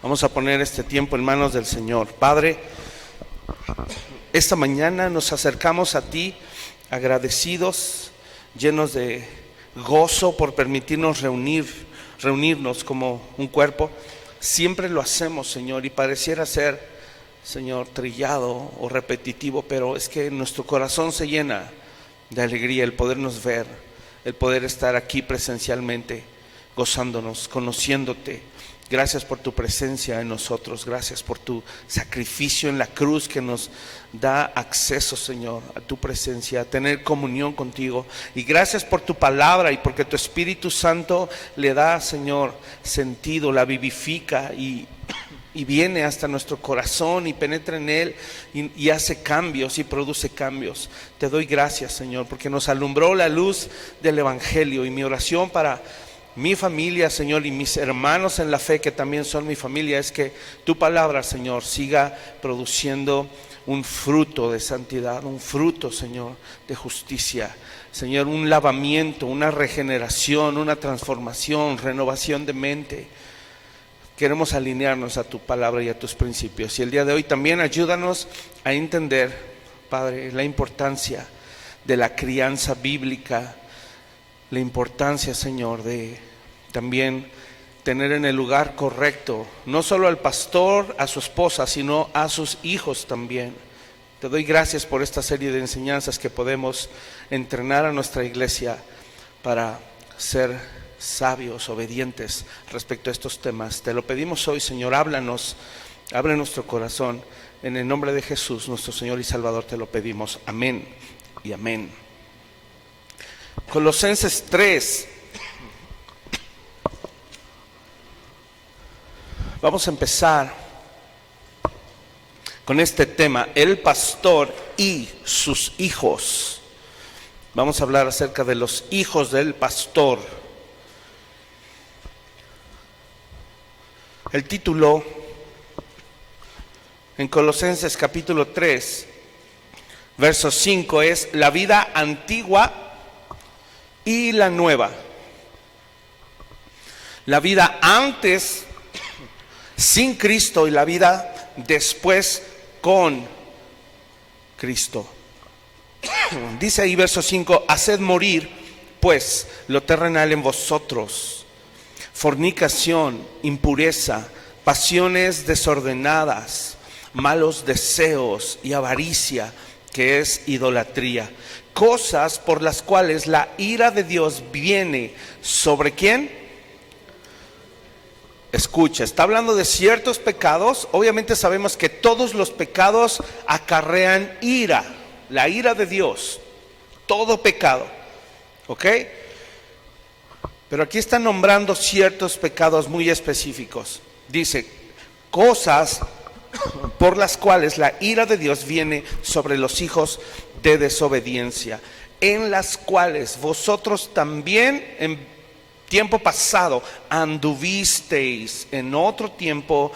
Vamos a poner este tiempo en manos del Señor. Padre, esta mañana nos acercamos a ti agradecidos, llenos de gozo por permitirnos reunirnos como un cuerpo. Siempre lo hacemos, Señor, y pareciera ser, Señor, trillado o repetitivo, pero es que nuestro corazón se llena de alegría el podernos ver, el poder estar aquí presencialmente, gozándonos, conociéndote. Gracias por tu presencia en nosotros, gracias por tu sacrificio en la cruz que nos da acceso, Señor, a tu presencia, a tener comunión contigo. Y gracias por tu palabra y porque tu Espíritu Santo le da, Señor, sentido, la vivifica y viene hasta nuestro corazón y penetra en él y hace cambios y produce cambios. Te doy gracias, Señor, porque nos alumbró la luz del Evangelio. Y mi oración para mi familia, Señor, y mis hermanos en la fe que también son mi familia, es que tu palabra, Señor, siga produciendo un fruto de santidad, un fruto, Señor, de justicia, Señor, un lavamiento, una regeneración, una transformación, renovación de mente. Queremos alinearnos a tu palabra y a tus principios. Y el día de hoy también ayúdanos a entender, Padre, la importancia de la crianza bíblica, la importancia, Señor, de también tener en el lugar correcto, no solo al pastor, a su esposa, sino a sus hijos también. Te doy gracias por esta serie de enseñanzas que podemos entrenar a nuestra iglesia para ser sabios, obedientes respecto a estos temas. Te lo pedimos hoy, Señor, háblanos, abre nuestro corazón. En el nombre de Jesús, nuestro Señor y Salvador, te lo pedimos. Amén y amén. Colosenses 3. Vamos a empezar con este tema, el pastor y sus hijos. Vamos a hablar acerca de los hijos del pastor. El título en Colosenses capítulo 3, verso 5 es la vida antigua y la nueva. La vida antes sin Cristo y la vida después con Cristo. Dice ahí verso 5, haced morir pues lo terrenal en vosotros: fornicación, impureza, pasiones desordenadas, malos deseos y avaricia, que es idolatría, cosas por las cuales la ira de Dios viene sobre ¿quién? Escucha, está hablando de ciertos pecados. Obviamente sabemos que todos los pecados acarrean ira, la ira de Dios, todo pecado, ¿ok? Pero aquí está nombrando ciertos pecados muy específicos. Dice, cosas por las cuales la ira de Dios viene sobre los hijos de desobediencia, en las cuales vosotros también en tiempo pasado anduvisteis en otro tiempo.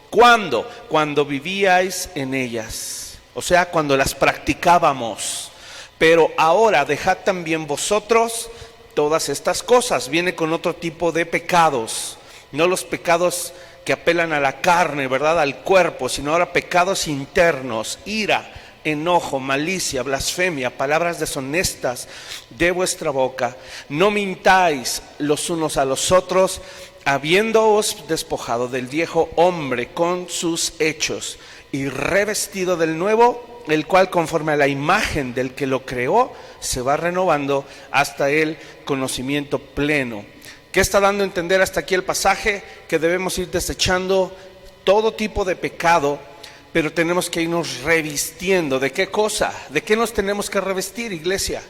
¿Cuándo? Cuando vivíais en ellas, o sea, cuando las practicábamos. Pero ahora dejad también vosotros todas estas cosas. Viene con otro tipo de pecados, no los pecados que apelan a la carne, ¿verdad?, al cuerpo, sino ahora pecados internos: ira, enojo, malicia, blasfemia, palabras deshonestas de vuestra boca. No mintáis los unos a los otros, habiéndoos despojado del viejo hombre con sus hechos y revestido del nuevo, el cual conforme a la imagen del que lo creó se va renovando hasta el conocimiento pleno. ¿Qué está dando a entender hasta aquí el pasaje? Que debemos ir desechando todo tipo de pecado, pero tenemos que irnos revistiendo. ¿De qué cosa? ¿De qué nos tenemos que revestir, iglesia?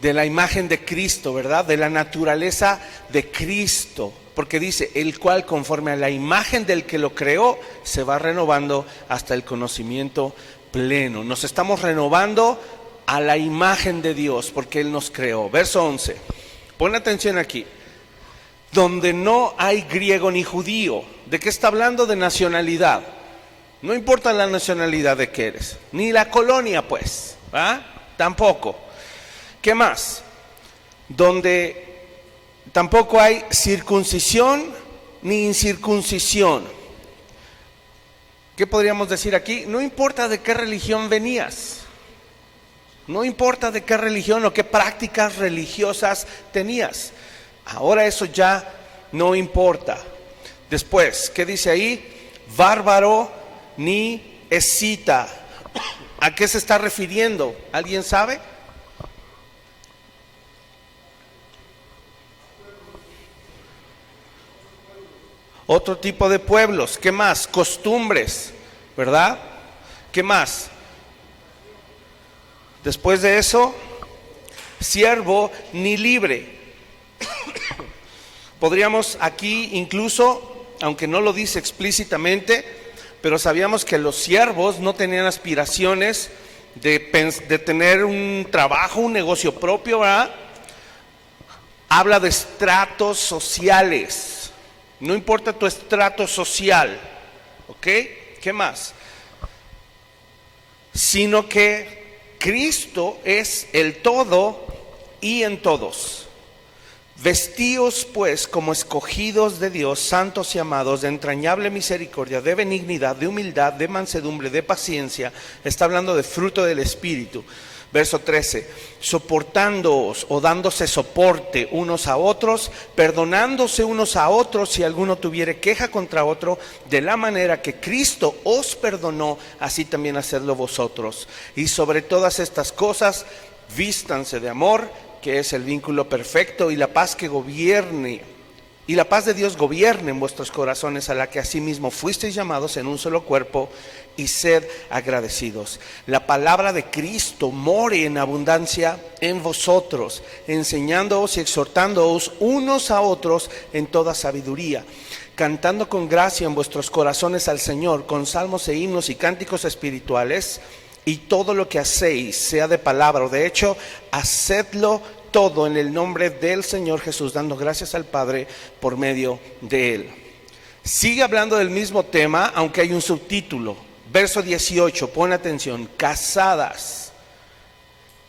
De la imagen de Cristo, ¿verdad? De la naturaleza de Cristo. Porque dice, el cual conforme a la imagen del que lo creó, se va renovando hasta el conocimiento pleno. Nos estamos renovando a la imagen de Dios, porque Él nos creó. Verso 11. Pon atención aquí. Donde no hay griego ni judío. ¿De qué está hablando? De nacionalidad. No importa la nacionalidad de que eres, ni la colonia, pues, ¿ah? Tampoco. ¿Qué más? Donde tampoco hay circuncisión ni incircuncisión. ¿Qué podríamos decir aquí? No importa de qué religión venías, no importa de qué religión o qué prácticas religiosas tenías. Ahora eso ya no importa. Después, ¿qué dice ahí? Bárbaro ni escita. ¿A qué se está refiriendo? ¿Alguien sabe? Otro tipo de pueblos. ¿Qué más? Costumbres, ¿verdad? ¿Qué más? Después de eso, siervo ni libre. Podríamos aquí incluso, aunque no lo dice explícitamente, pero sabíamos que los siervos no tenían aspiraciones de tener un trabajo, un negocio propio, ¿verdad? Habla de estratos sociales. No importa tu estrato social, ¿ok? ¿Qué más? Sino que Cristo es el todo y en todos. Vestíos pues como escogidos de Dios, santos y amados, de entrañable misericordia, de benignidad, de humildad, de mansedumbre, de paciencia. Está hablando de fruto del Espíritu. Verso 13, soportándoos o dándose soporte unos a otros, perdonándose unos a otros si alguno tuviere queja contra otro, de la manera que Cristo os perdonó, así también hacedlo vosotros. Y sobre todas estas cosas, vístanse de amor, que es el vínculo perfecto, y la paz que gobierne. Y la paz de Dios gobierne en vuestros corazones, a la que asimismo fuisteis llamados en un solo cuerpo, y sed agradecidos. La palabra de Cristo more en abundancia en vosotros, enseñándoos y exhortándoos unos a otros en toda sabiduría, cantando con gracia en vuestros corazones al Señor, con salmos e himnos y cánticos espirituales, y todo lo que hacéis, sea de palabra o de hecho, hacedlo todo en el nombre del Señor Jesús, dando gracias al Padre por medio de Él. Sigue hablando del mismo tema, aunque hay un subtítulo. Verso 18, pon atención, casadas.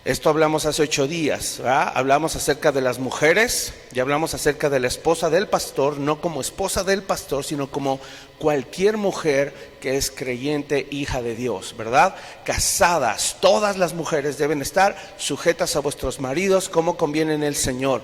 Esto hablamos hace 8 días, ¿verdad? Hablamos acerca de las mujeres y hablamos acerca de la esposa del pastor, no como esposa del pastor, sino como cualquier mujer que es creyente, hija de Dios, ¿verdad? Casadas, todas las mujeres deben estar sujetas a vuestros maridos como conviene en el Señor.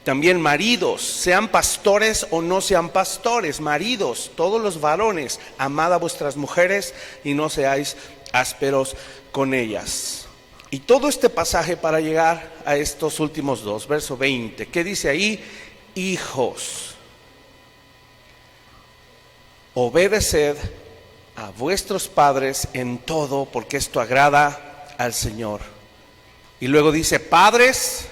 También maridos, sean pastores o no sean pastores, maridos, todos los varones, amad a vuestras mujeres y no seáis ásperos con ellas. Y todo este pasaje para llegar a estos últimos dos, verso 20, ¿qué dice ahí? Hijos, obedeced a vuestros padres en todo, porque esto agrada al Señor. Y luego dice, padres,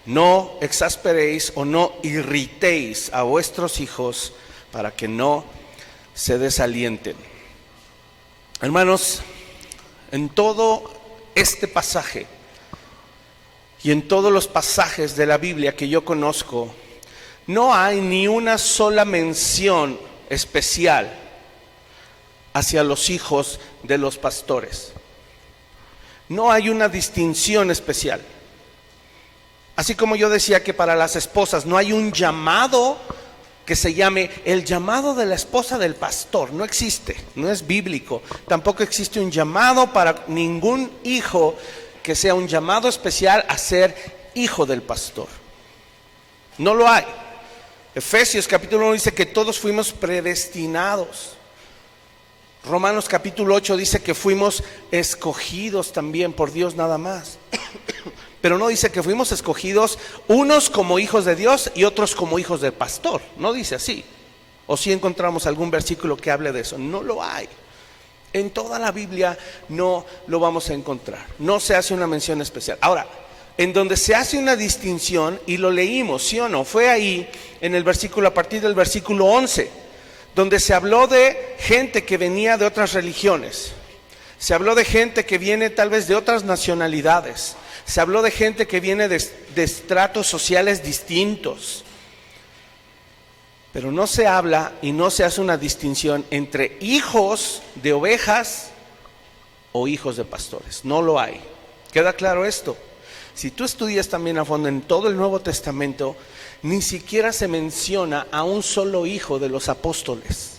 no exasperéis o no irritéis a vuestros hijos para que no se desalienten. Hermanos, en todo este pasaje y en todos los pasajes de la Biblia que yo conozco, no hay ni una sola mención especial hacia los hijos de los pastores. No hay una distinción especial. Así como yo decía que para las esposas no hay un llamado que se llame el llamado de la esposa del pastor, no existe, no es bíblico. Tampoco existe un llamado para ningún hijo que sea un llamado especial a ser hijo del pastor. No lo hay. Efesios capítulo 1 dice que todos fuimos predestinados. Romanos capítulo 8 dice que fuimos escogidos también por Dios nada más. Pero no dice que fuimos escogidos unos como hijos de Dios y otros como hijos del pastor. No dice así. O si encontramos algún versículo que hable de eso. No lo hay. En toda la Biblia no lo vamos a encontrar. No se hace una mención especial. Ahora, en donde se hace una distinción, y lo leímos, ¿sí o no? Fue ahí en el versículo, a partir del versículo 11, donde se habló de gente que venía de otras religiones. Se habló de gente que viene tal vez de otras nacionalidades. Se habló de gente que viene de estratos sociales distintos. Pero no se habla y no se hace una distinción entre hijos de ovejas o hijos de pastores. No lo hay. ¿Queda claro esto? Si tú estudias también a fondo en todo el Nuevo Testamento, ni siquiera se menciona a un solo hijo de los apóstoles.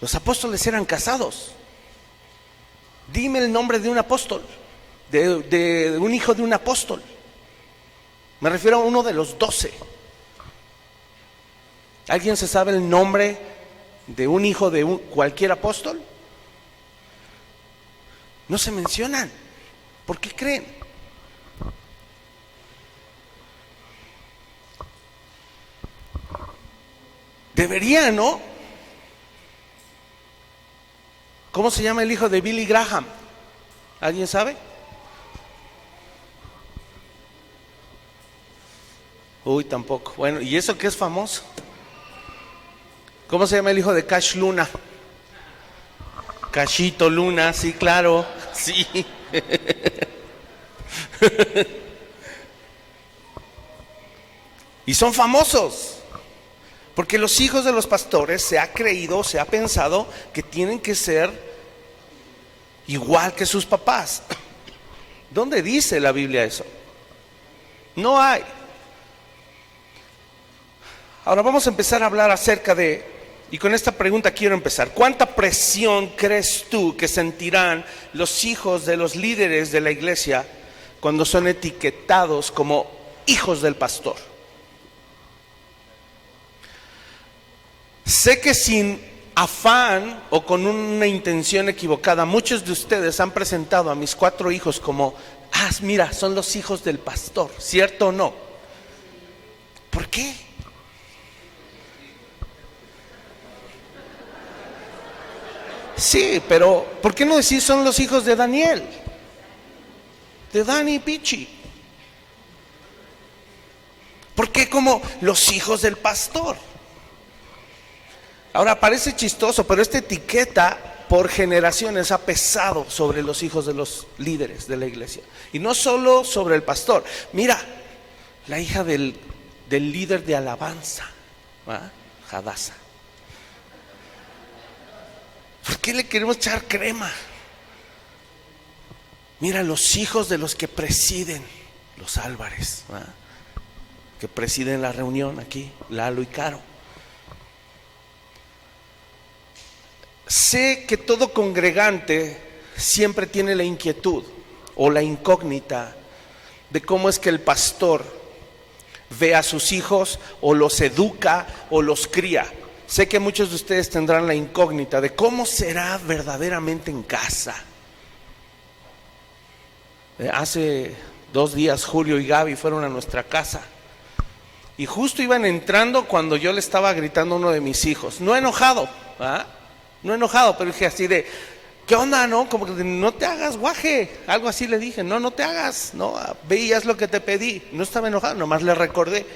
Los apóstoles eran casados. Dime el nombre de un apóstol, de un hijo de un apóstol. Me refiero a uno de los 12. ¿Alguien se sabe el nombre de un hijo de cualquier apóstol? No se mencionan. ¿Por qué creen? Debería, ¿no? ¿Cómo se llama el hijo de Billy Graham? ¿Alguien sabe? Uy, tampoco. Bueno, ¿y eso qué es famoso? ¿Cómo se llama el hijo de Cash Luna? Cashito Luna, sí, claro, sí. Y son famosos, porque los hijos de los pastores se ha creído, se ha pensado que tienen que ser igual que sus papás. ¿Dónde dice la Biblia eso? No hay. Ahora vamos a empezar a hablar acerca de, y con esta pregunta quiero empezar. ¿Cuánta presión crees tú que sentirán los hijos de los líderes de la iglesia cuando son etiquetados como hijos del pastor? Sé que sin afán o con una intención equivocada, muchos de ustedes han presentado a mis 4 hijos como, mira, son los hijos del pastor, ¿cierto o no? ¿Por qué? Sí, pero ¿por qué no decir son los hijos de Daniel? De Dani y Pichi. ¿Por qué como los hijos del pastor? Ahora parece chistoso, pero esta etiqueta por generaciones ha pesado sobre los hijos de los líderes de la iglesia. Y no solo sobre el pastor. Mira, la hija del líder de alabanza, Hadassah. ¿Por qué le queremos echar crema? Mira, los hijos de los que presiden, los Álvarez, que presiden la reunión aquí, Lalo y Caro. Sé que todo congregante siempre tiene la inquietud o la incógnita de cómo es que el pastor ve a sus hijos o los educa o los cría. Sé que muchos de ustedes tendrán la incógnita de cómo será verdaderamente en casa. Hace 2 días Julio y Gaby fueron a nuestra casa y justo iban entrando cuando yo le estaba gritando a uno de mis hijos, no enojado, no enojado, pero dije así de, ¿qué onda, no? Como que no te hagas guaje, algo así le dije, no te hagas, no, ve y haz lo que te pedí. No estaba enojado, nomás le recordé.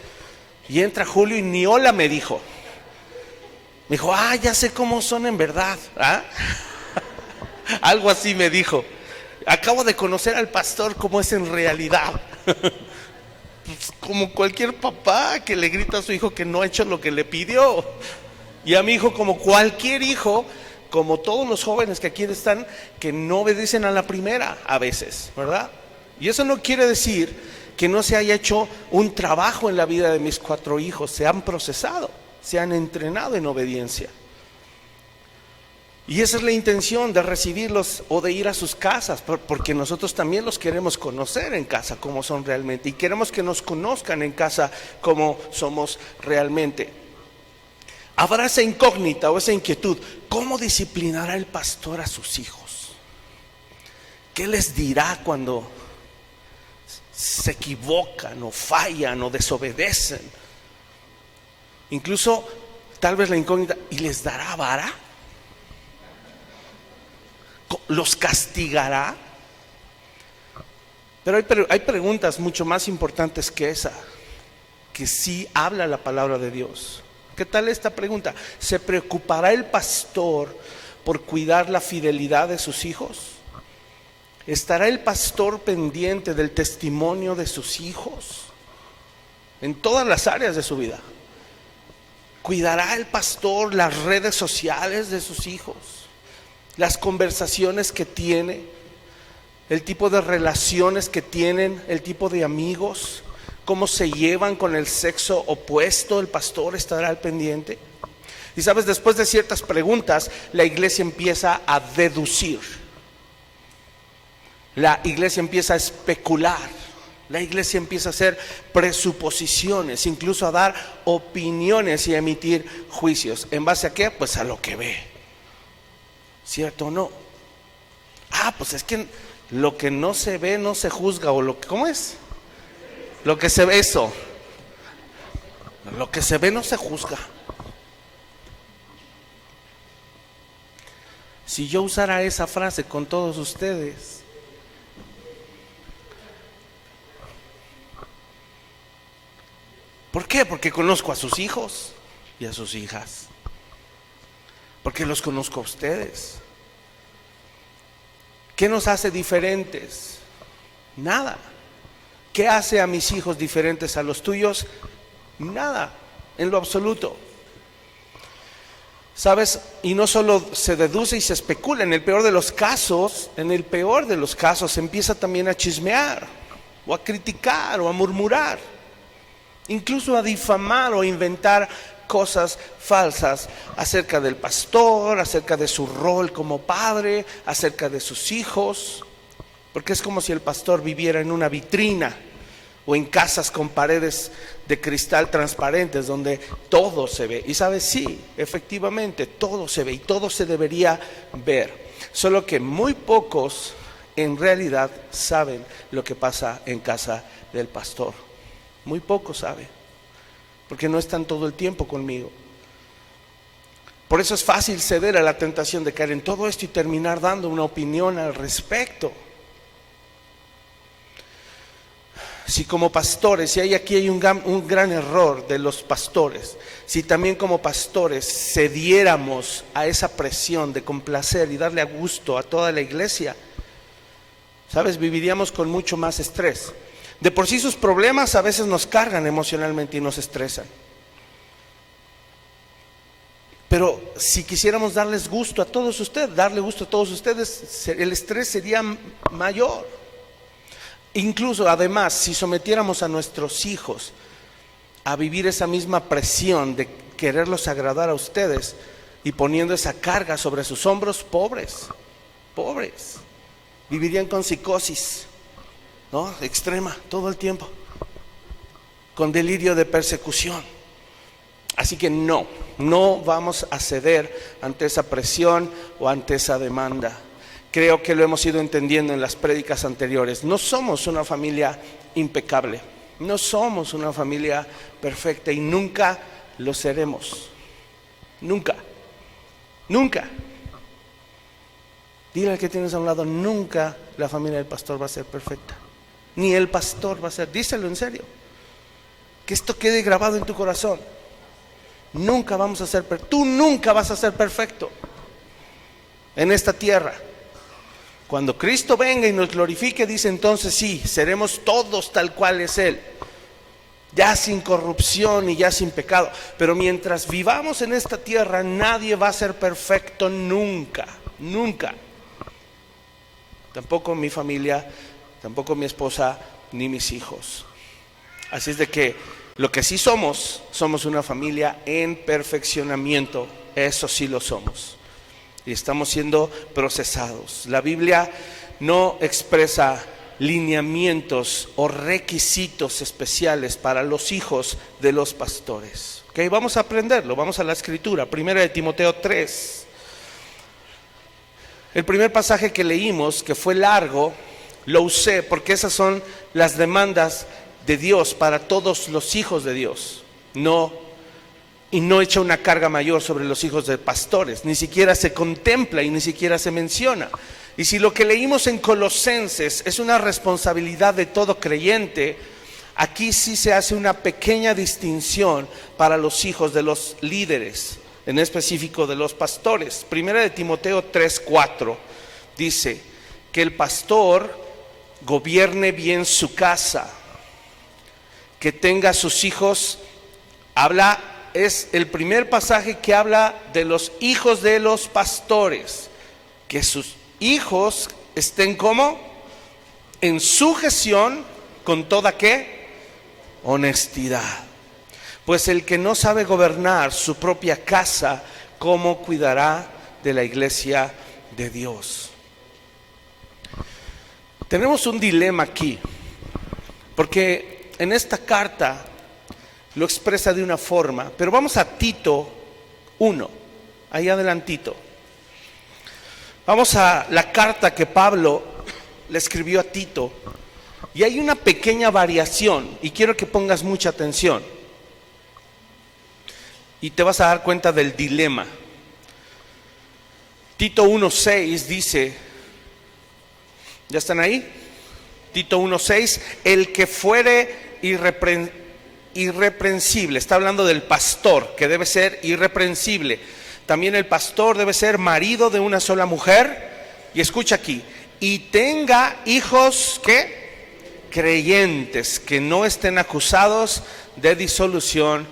Y entra Julio y ni hola me dijo. Me dijo, ya sé cómo son en verdad. Algo así me dijo. Acabo de conocer al pastor como es en realidad. Pues como cualquier papá que le grita a su hijo que no ha hecho lo que le pidió. Y a mi hijo como cualquier hijo, como todos los jóvenes que aquí están, que no obedecen a la primera a veces, ¿verdad? Y eso no quiere decir que no se haya hecho un trabajo en la vida de mis 4 hijos. Se han procesado, se han entrenado en obediencia. Y esa es la intención de recibirlos o de ir a sus casas, porque nosotros también los queremos conocer en casa como son realmente, y queremos que nos conozcan en casa como somos realmente. Habrá esa incógnita o esa inquietud, ¿cómo disciplinará el pastor a sus hijos? ¿Qué les dirá cuando se equivocan o fallan o desobedecen? Incluso tal vez la incógnita, ¿y les dará vara? ¿Los castigará? Pero hay preguntas mucho más importantes que esa, que sí habla la palabra de Dios. ¿Qué tal esta pregunta? ¿Se preocupará el pastor por cuidar la fidelidad de sus hijos? ¿Estará el pastor pendiente del testimonio de sus hijos en todas las áreas de su vida? ¿Cuidará el pastor las redes sociales de sus hijos? Las conversaciones que tiene, el tipo de relaciones que tienen, el tipo de amigos. cómo se llevan con el sexo opuesto, el pastor estará al pendiente. Y sabes, después de ciertas preguntas, la iglesia empieza a deducir. La iglesia empieza a especular. La iglesia empieza a hacer presuposiciones, incluso a dar opiniones y a emitir juicios. ¿En base a qué? Pues a lo que ve. ¿Cierto o no? Pues es que lo que no se ve no se juzga, o lo que, ¿cómo es? Lo que se ve, eso. Lo que se ve no se juzga. Si yo usara esa frase con todos ustedes, ¿por qué? Porque conozco a sus hijos y a sus hijas. Porque los conozco a ustedes. ¿Qué nos hace diferentes? Nada. ¿Qué hace a mis hijos diferentes a los tuyos? Nada, en lo absoluto. ¿Sabes? Y no solo se deduce y se especula, en el peor de los casos, se empieza también a chismear, o a criticar, o a murmurar, incluso a difamar o a inventar cosas falsas acerca del pastor, acerca de su rol como padre, acerca de sus hijos, porque es como si el pastor viviera en una vitrina o en casas con paredes de cristal transparentes donde todo se ve. Y sabes, sí, efectivamente todo se ve y todo se debería ver, solo que muy pocos en realidad saben lo que pasa en casa del pastor. Muy pocos saben, porque no están todo el tiempo conmigo. Por eso es fácil ceder a la tentación de caer en todo esto y terminar dando una opinión al respecto. Si como pastores, y aquí hay un gran error de los pastores, si también como pastores cediéramos a esa presión de complacer y darle a gusto a toda la iglesia, ¿sabes? Viviríamos con mucho más estrés. De por sí sus problemas a veces nos cargan emocionalmente y nos estresan. Pero si quisiéramos darles gusto a todos ustedes, el estrés sería mayor. Incluso, además, si sometiéramos a nuestros hijos a vivir esa misma presión de quererlos agradar a ustedes y poniendo esa carga sobre sus hombros, pobres, vivirían con psicosis, ¿no? Extrema, todo el tiempo, con delirio de persecución. Así que no vamos a ceder ante esa presión o ante esa demanda. Creo que lo hemos ido entendiendo en las prédicas anteriores. No somos una familia impecable, no somos una familia perfecta y nunca lo seremos. Nunca. Dile al que tienes a un lado, nunca la familia del pastor va a ser perfecta. Ni el pastor va a ser, díselo en serio. Que esto quede grabado en tu corazón. Nunca vamos a ser perfectos. Tú nunca vas a ser perfecto en esta tierra. Cuando Cristo venga y nos glorifique, dice entonces sí, seremos todos tal cual es Él, ya sin corrupción y ya sin pecado. Pero mientras vivamos en esta tierra, nadie va a ser perfecto nunca. Tampoco mi familia, tampoco mi esposa, ni mis hijos. Así es de que lo que sí somos una familia en perfeccionamiento, eso sí lo somos. Y estamos siendo procesados. La Biblia no expresa lineamientos o requisitos especiales para los hijos de los pastores. Okay, vamos a aprenderlo, vamos a la escritura. 1 de Timoteo 3. El primer pasaje que leímos, que fue largo, lo usé porque esas son las demandas de Dios para todos los hijos de Dios. Y no echa una carga mayor sobre los hijos de pastores, ni siquiera se contempla y ni siquiera se menciona. Y si lo que leímos en Colosenses es una responsabilidad de todo creyente, aquí sí se hace una pequeña distinción para los hijos de los líderes, en específico de los pastores. 1 de Timoteo 3:4 dice que el pastor gobierne bien su casa, que tenga a sus hijos, es el primer pasaje que habla de los hijos de los pastores, que sus hijos estén como en sujeción con toda ¿qué? honestidad. Pues el que no sabe gobernar su propia casa, ¿cómo cuidará de la iglesia de Dios? Tenemos un dilema aquí, porque en esta carta lo expresa de una forma, pero vamos a Tito 1, ahí adelantito. Vamos a la carta que Pablo le escribió a Tito, y hay una pequeña variación, y quiero que pongas mucha atención, y te vas a dar cuenta del dilema. Tito 1:6 dice, ¿ya están ahí? Tito 1:6, el que fuere irreprensible, está hablando del pastor, que debe ser irreprensible. También el pastor debe ser marido de una sola mujer, y escucha aquí, y tenga hijos, ¿qué? Creyentes, que no estén acusados de disolución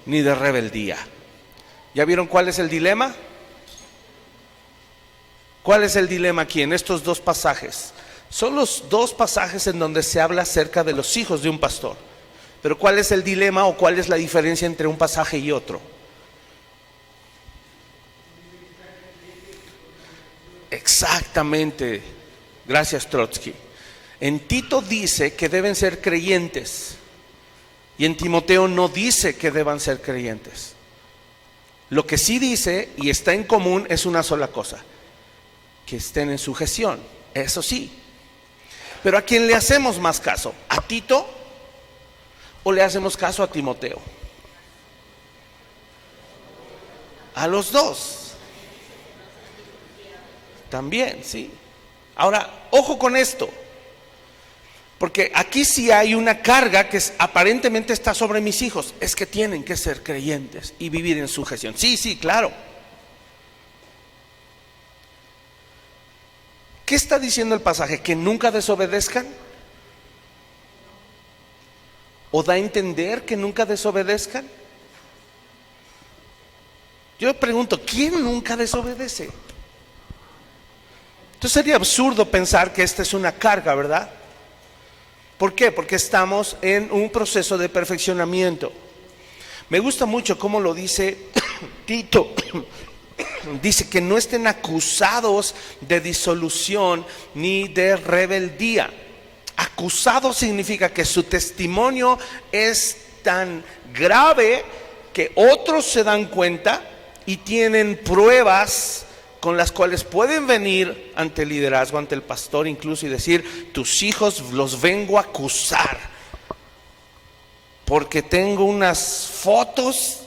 ni de rebeldía. ¿Ya vieron cuál es el dilema? ¿Cuál es el dilema aquí en estos dos pasajes? Son los dos pasajes en donde se habla acerca de los hijos de un pastor. Pero ¿cuál es el dilema o cuál es la diferencia entre un pasaje y otro? Exactamente. Gracias, Trotsky. En Tito dice que deben ser creyentes, y en Timoteo no dice que deban ser creyentes. Lo que sí dice y está en común es una sola cosa: que estén en sujeción, eso sí. Pero ¿a quién le hacemos más caso? ¿A Tito o le hacemos caso a Timoteo? A los dos. También, sí. Ahora, ojo con esto, porque aquí sí hay una carga que aparentemente está sobre mis hijos. Es que tienen que ser creyentes y vivir en sujeción. Sí, sí, claro. ¿Qué está diciendo el pasaje? ¿Que nunca desobedezcan? ¿O da a entender que nunca desobedezcan? Yo pregunto, ¿quién nunca desobedece? Entonces sería absurdo pensar que esta es una carga, ¿verdad? ¿Por qué? Porque estamos en un proceso de perfeccionamiento. Me gusta mucho cómo lo dice Tito. Dice que no estén acusados de disolución ni de rebeldía. Acusado significa que su testimonio es tan grave que otros se dan cuenta y tienen pruebas con las cuales pueden venir ante el liderazgo, ante el pastor incluso, y decir: tus hijos los vengo a acusar porque tengo unas fotos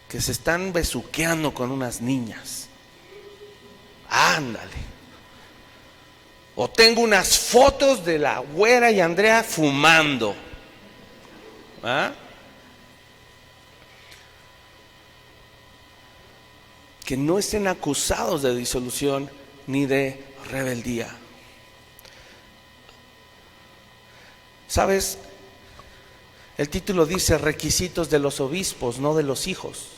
que se están besuqueando con unas niñas. Ándale. O tengo unas fotos de la güera y Andrea fumando. ¿Ah? Que no estén acusados de disolución ni de rebeldía. ¿Sabes? El título dice requisitos de los obispos, no de los hijos.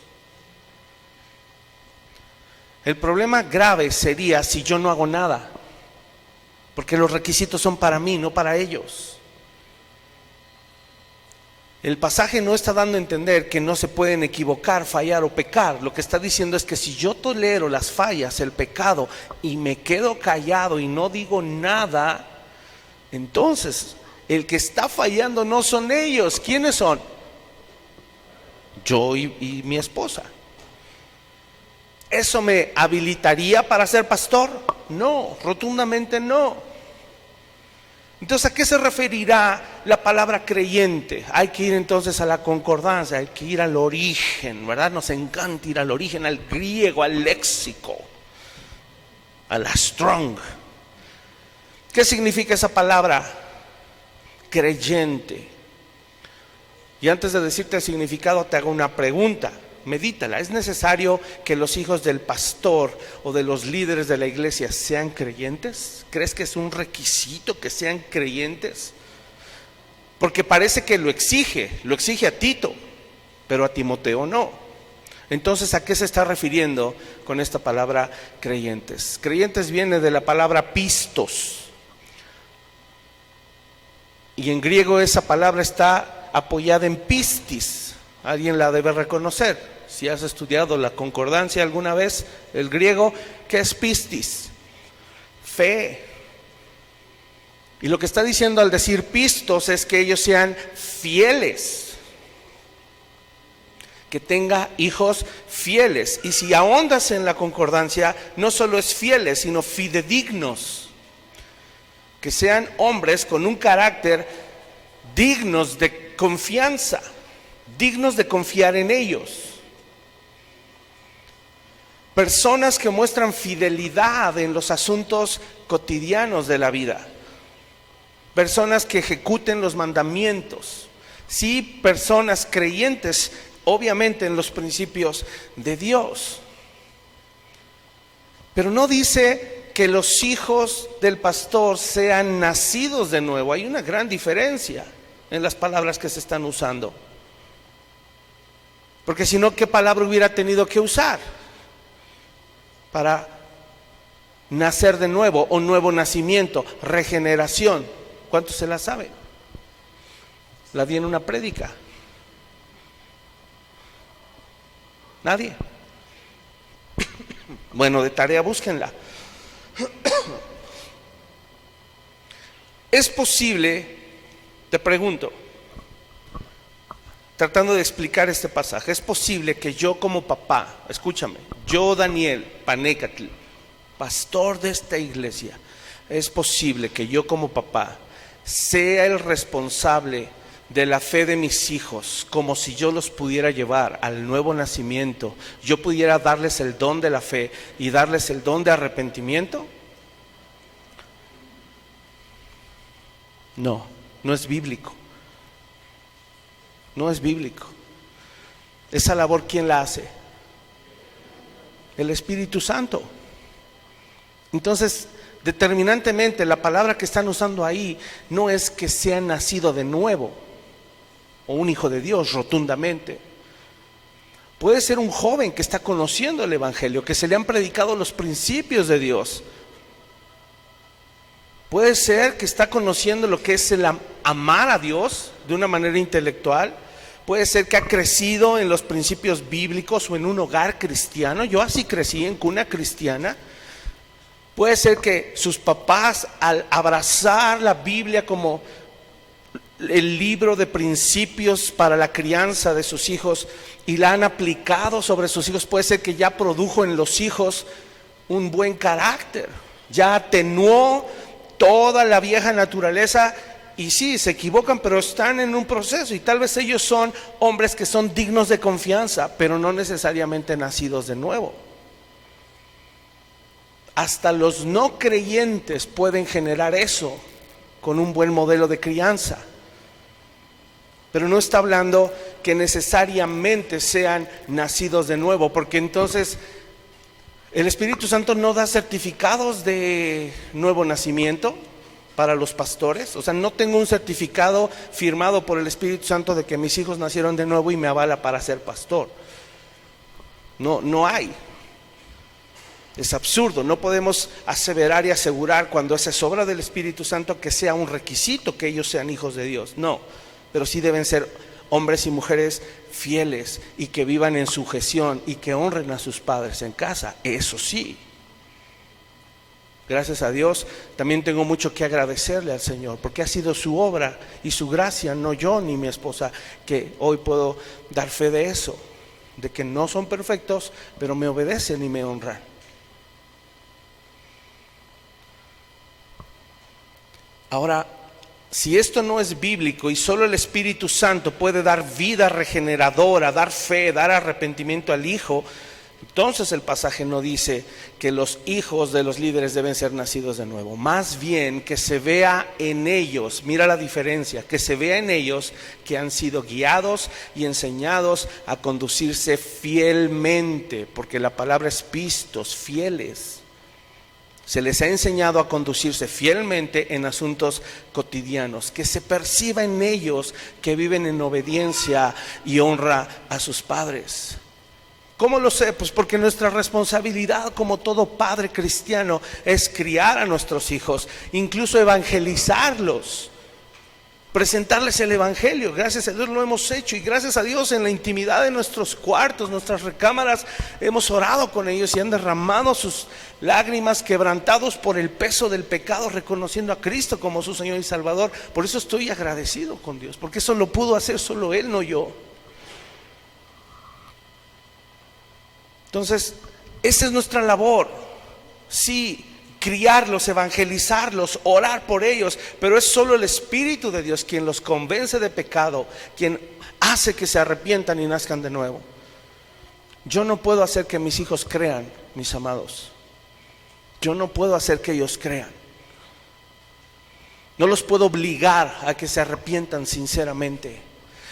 El problema grave sería si yo no hago nada, porque los requisitos son para mí, no para ellos. El pasaje no está dando a entender que no se pueden equivocar, fallar o pecar. Lo que está diciendo es que si yo tolero las fallas, el pecado, y me quedo callado y no digo nada, entonces el que está fallando no son ellos. ¿Quiénes son? Yo y mi esposa. ¿Eso me habilitaría para ser pastor? No, rotundamente no. Entonces, ¿a qué se referirá la palabra creyente? Hay que ir entonces a la concordancia, hay que ir al origen, ¿verdad? Nos encanta ir al origen, al griego, al léxico, a la Strong. ¿Qué significa esa palabra? Creyente. Y antes de decirte el significado, te hago una pregunta. Medítala. ¿Es necesario que los hijos del pastor o de los líderes de la iglesia sean creyentes? ¿Crees que es un requisito que sean creyentes? Porque parece que lo exige a Tito, pero a Timoteo no. Entonces, ¿a qué se está refiriendo con esta palabra creyentes? Creyentes viene de la palabra pistos. Y en griego esa palabra está apoyada en pistis. Alguien la debe reconocer. Si has estudiado la concordancia alguna vez, el griego, ¿qué es pistis? Fe. Y lo que está diciendo al decir pistos es que ellos sean fieles, que tenga hijos fieles. Y si ahondas en la concordancia, no solo es fieles, sino fidedignos, que sean hombres con un carácter dignos de confianza, dignos de confiar en ellos. Personas que muestran fidelidad en los asuntos cotidianos de la vida. Personas que ejecuten los mandamientos. Sí, personas creyentes, obviamente, en los principios de Dios. Pero no dice que los hijos del pastor sean nacidos de nuevo. Hay una gran diferencia en las palabras que se están usando. Porque si no, ¿qué palabra hubiera tenido que usar para nacer de nuevo o nuevo nacimiento, regeneración? ¿Cuántos se la saben? La di en una prédica. ¿Nadie? Bueno, de tarea búsquenla. Es posible, te pregunto, tratando de explicar este pasaje, es posible que yo como papá, escúchame, yo Daniel Panécatl, pastor de esta iglesia, es posible que yo como papá sea el responsable de la fe de mis hijos, como si yo los pudiera llevar al nuevo nacimiento, yo pudiera darles el don de la fe y darles el don de arrepentimiento. No, no es bíblico. No es bíblico. Esa labor, ¿quién la hace? El Espíritu Santo. Entonces, determinantemente, la palabra que están usando ahí no es que sea nacido de nuevo o un hijo de Dios, rotundamente. Puede ser un joven que está conociendo el Evangelio, que se le han predicado los principios de Dios. Puede ser que está conociendo lo que es el amar a Dios de una manera intelectual. Puede ser que ha crecido en los principios bíblicos o en un hogar cristiano. Yo así crecí en cuna cristiana. Puede ser que sus papás, al abrazar la Biblia como el libro de principios para la crianza de sus hijos y la han aplicado sobre sus hijos, puede ser que ya produjo en los hijos un buen carácter, ya atenuó toda la vieja naturaleza. Y sí, se equivocan, pero están en un proceso y tal vez ellos son hombres que son dignos de confianza, pero no necesariamente nacidos de nuevo. Hasta los no creyentes pueden generar eso con un buen modelo de crianza. Pero no está hablando que necesariamente sean nacidos de nuevo, porque entonces el Espíritu Santo no da certificados de nuevo nacimiento para los pastores. O sea, no tengo un certificado firmado por el Espíritu Santo de que mis hijos nacieron de nuevo y me avala para ser pastor. No hay. Es absurdo. No podemos aseverar y asegurar cuando es obra del Espíritu Santo que sea un requisito que ellos sean hijos de Dios. No, pero sí deben ser hombres y mujeres fieles y que vivan en sujeción y que honren a sus padres en casa. Eso sí. Gracias a Dios, también tengo mucho que agradecerle al Señor, porque ha sido su obra y su gracia, no yo ni mi esposa, que hoy puedo dar fe de eso, de que no son perfectos, pero me obedecen y me honran. Ahora, si esto no es bíblico y solo el Espíritu Santo puede dar vida regeneradora, dar fe, dar arrepentimiento al Hijo, entonces el pasaje no dice que los hijos de los líderes deben ser nacidos de nuevo. Más bien que se vea en ellos, mira la diferencia, que se vea en ellos que han sido guiados y enseñados a conducirse fielmente, porque la palabra es pistos, fieles. Se les ha enseñado a conducirse fielmente en asuntos cotidianos, que se perciba en ellos que viven en obediencia y honra a sus padres. ¿Cómo lo sé? Pues porque nuestra responsabilidad como todo padre cristiano es criar a nuestros hijos, incluso evangelizarlos, presentarles el evangelio. Gracias a Dios lo hemos hecho, y gracias a Dios en la intimidad de nuestros cuartos, nuestras recámaras, hemos orado con ellos y han derramado sus lágrimas, quebrantados por el peso del pecado, reconociendo a Cristo como su Señor y Salvador. Por eso estoy agradecido con Dios, porque eso lo pudo hacer solo Él, no yo. Entonces, esa es nuestra labor. Sí, criarlos, evangelizarlos, orar por ellos, pero es solo el Espíritu de Dios quien los convence de pecado, quien hace que se arrepientan y nazcan de nuevo. Yo no puedo hacer que mis hijos crean, mis amados. Yo no puedo hacer que ellos crean. No los puedo obligar a que se arrepientan sinceramente,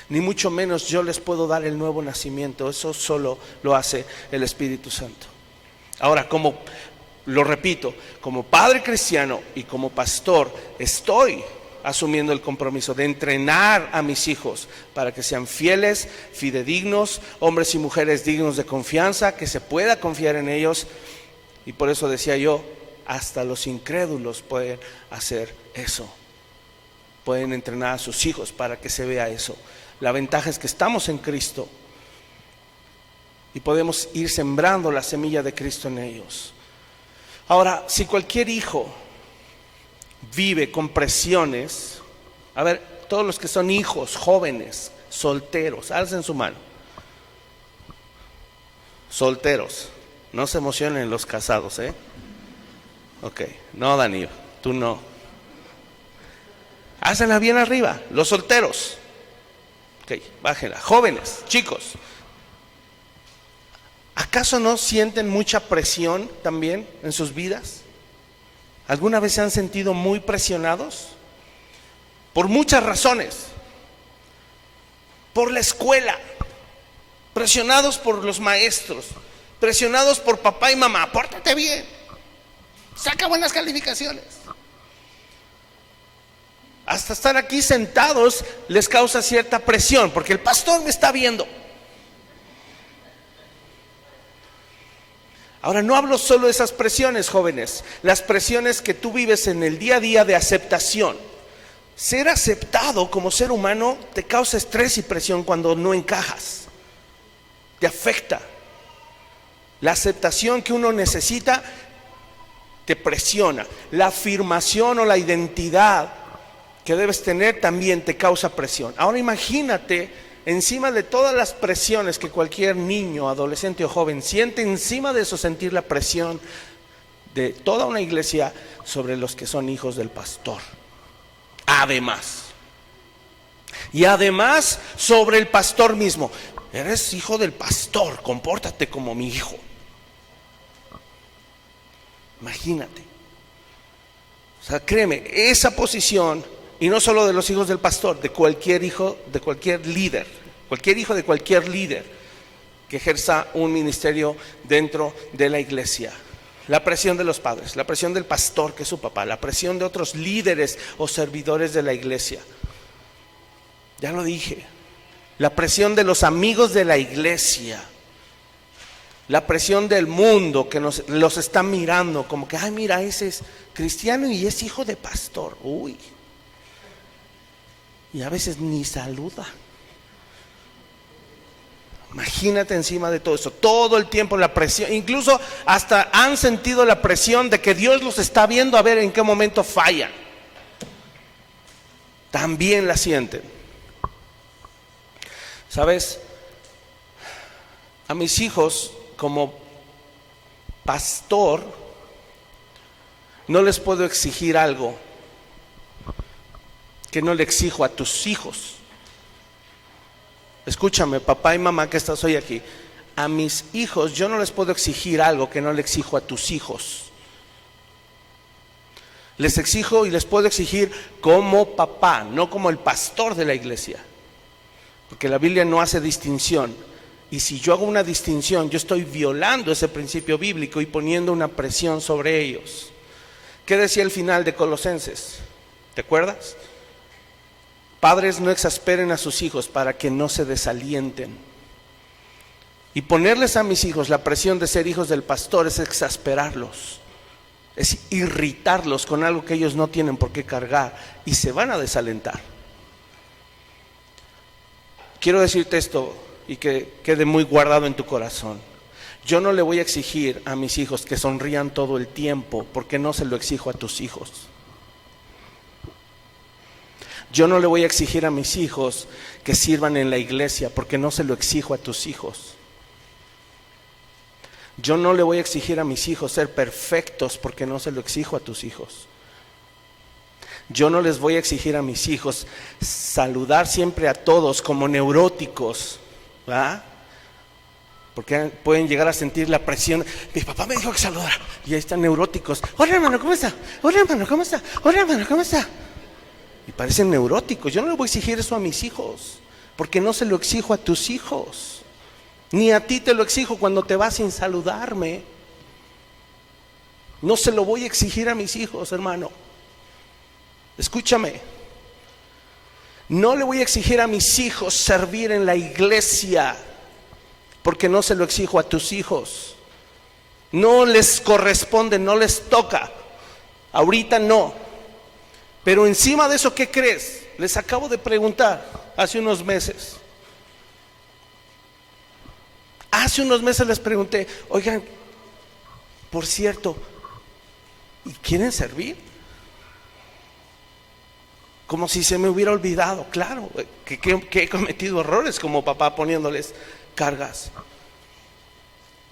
ni mucho menos yo les puedo dar el nuevo nacimiento. Eso solo lo hace el Espíritu Santo. Ahora, lo repito, como padre cristiano y como pastor, estoy asumiendo el compromiso de entrenar a mis hijos para que sean fieles, fidedignos, hombres y mujeres dignos de confianza, que se pueda confiar en ellos. Y por eso decía yo, hasta los incrédulos pueden hacer eso. Pueden entrenar a sus hijos para que se vea eso. La ventaja es que estamos en Cristo y podemos ir sembrando la semilla de Cristo en ellos. Ahora, si cualquier hijo vive con presiones, a ver, todos los que son hijos, jóvenes, solteros, alcen su mano. Solteros, no se emocionen los casados, Ok, no, Danilo, tú no. Hácenla bien arriba, los solteros. Ok, bájenla. Jóvenes, chicos, ¿acaso no sienten mucha presión también en sus vidas? ¿Alguna vez se han sentido muy presionados? Por muchas razones. Por la escuela, presionados por los maestros, presionados por papá y mamá. Pórtate bien, saca buenas calificaciones. Hasta estar aquí sentados les causa cierta presión, porque el pastor me está viendo. Ahora, no hablo solo de esas presiones, jóvenes, las presiones que tú vives en el día a día de aceptación. Ser aceptado como ser humano te causa estrés y presión cuando no encajas, te afecta. La aceptación que uno necesita te presiona. La afirmación o la identidad que debes tener también te causa presión. Ahora imagínate, encima de todas las presiones que cualquier niño, adolescente o joven siente, encima de eso sentir la presión de toda una iglesia sobre los que son hijos del pastor. Además sobre el pastor mismo. Eres hijo del pastor, compórtate como mi hijo. Imagínate. O sea, créeme, esa posición, y no solo de los hijos del pastor, de cualquier hijo, de cualquier líder, cualquier hijo de cualquier líder que ejerza un ministerio dentro de la iglesia. La presión de los padres, la presión del pastor que es su papá, la presión de otros líderes o servidores de la iglesia. Ya lo dije, la presión de los amigos de la iglesia, la presión del mundo que los está mirando como que, ay, mira, ese es cristiano y es hijo de pastor. Uy. Y a veces ni saluda. Imagínate encima de todo eso, todo el tiempo la presión, incluso hasta han sentido la presión de que Dios los está viendo a ver en qué momento fallan. También la sienten. ¿Sabes? A mis hijos, como pastor, no les puedo exigir algo que no le exijo a tus hijos. Escúchame, papá y mamá que estás hoy aquí. A mis hijos yo no les puedo exigir algo que no le exijo a tus hijos. Les exijo y les puedo exigir como papá, no como el pastor de la iglesia. Porque la Biblia no hace distinción. Y si yo hago una distinción, yo estoy violando ese principio bíblico y poniendo una presión sobre ellos. ¿Qué decía el final de Colosenses? ¿Te acuerdas? Padres, no exasperen a sus hijos para que no se desalienten. Y ponerles a mis hijos la presión de ser hijos del pastor es exasperarlos, es irritarlos con algo que ellos no tienen por qué cargar y se van a desalentar. quiero decirte esto y que quede muy guardado en tu corazón. Yo no le voy a exigir a mis hijos que sonrían todo el tiempo, porque no se lo exijo a tus hijos. Yo no le voy a exigir a mis hijos que sirvan en la iglesia, porque no se lo exijo a tus hijos. Yo no le voy a exigir a mis hijos ser perfectos, porque no se lo exijo a tus hijos. Yo no les voy a exigir a mis hijos saludar siempre a todos como neuróticos, ¿verdad? Porque pueden llegar a sentir la presión. Mi papá me dijo que saludara, y ahí están neuróticos. Hola hermano, ¿cómo está? Hola hermano, ¿cómo está? Hola hermano, ¿cómo está? Y parecen neuróticos. Yo no le voy a exigir eso a mis hijos, porque no se lo exijo a tus hijos. Ni a ti te lo exijo cuando te vas sin saludarme. No se lo voy a exigir a mis hijos, hermano. Escúchame. No le voy a exigir a mis hijos servir en la iglesia, porque no se lo exijo a tus hijos. No les corresponde, no les toca. Ahorita no. Pero encima de eso, ¿qué crees? Les acabo de preguntar hace unos meses. Hace unos meses les pregunté, oigan, por cierto, ¿y quieren servir? Como si se me hubiera olvidado. Claro, que he cometido errores como papá poniéndoles cargas.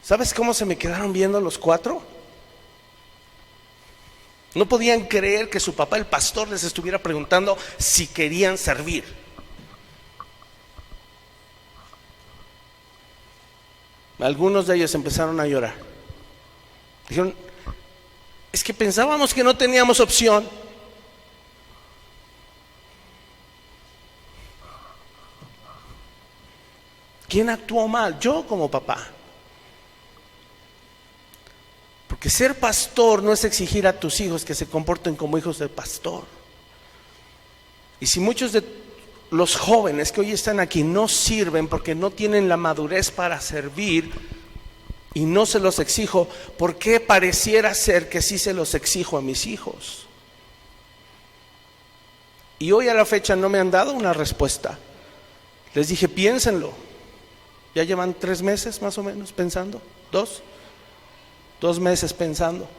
¿Sabes cómo se me quedaron viendo los cuatro? No podían creer que su papá, el pastor, les estuviera preguntando si querían servir. Algunos de ellos empezaron a llorar. Dijeron, es que pensábamos que no teníamos opción. ¿Quién actuó mal? Yo como papá. Porque ser pastor no es exigir a tus hijos que se comporten como hijos del pastor. Y si muchos de los jóvenes que hoy están aquí no sirven porque no tienen la madurez para servir y no se los exijo, ¿por qué pareciera ser que sí se los exijo a mis hijos? Y hoy a la fecha no me han dado una respuesta. Les dije, piénsenlo. Ya llevan 3 meses más o menos pensando, 2 meses pensando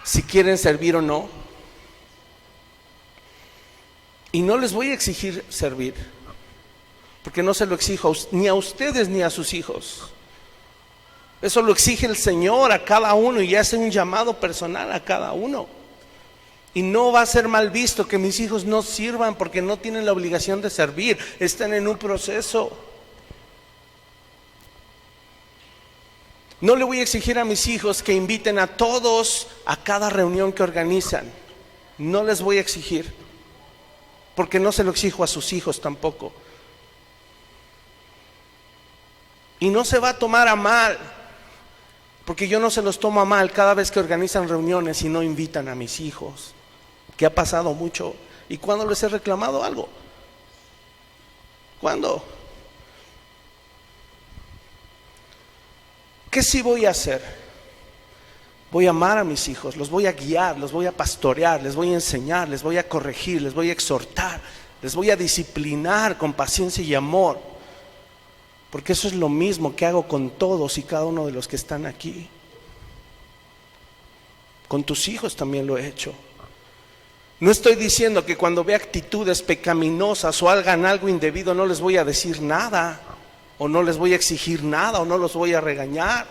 si quieren servir o no. Y no les voy a exigir servir, porque no se lo exijo ni a ustedes ni a sus hijos. Eso lo exige el Señor a cada uno y hace un llamado personal a cada uno. Y no va a ser mal visto que mis hijos no sirvan porque no tienen la obligación de servir, están en un proceso. No le voy a exigir a mis hijos que inviten a todos a cada reunión que organizan. No les voy a exigir, porque no se lo exijo a sus hijos tampoco. Y no se va a tomar a mal, porque yo no se los tomo a mal cada vez que organizan reuniones y no invitan a mis hijos, que ha pasado mucho. ¿Y cuándo les he reclamado algo? ¿Cuándo? ¿Qué sí voy a hacer? Voy a amar a mis hijos, los voy a guiar, los voy a pastorear, les voy a enseñar, les voy a corregir, les voy a exhortar, les voy a disciplinar con paciencia y amor, porque eso es lo mismo que hago con todos y cada uno de los que están aquí. Con tus hijos también lo he hecho. No estoy diciendo que cuando vea actitudes pecaminosas o hagan algo indebido no les voy a decir nada, o no les voy a exigir nada, o no los voy a regañar.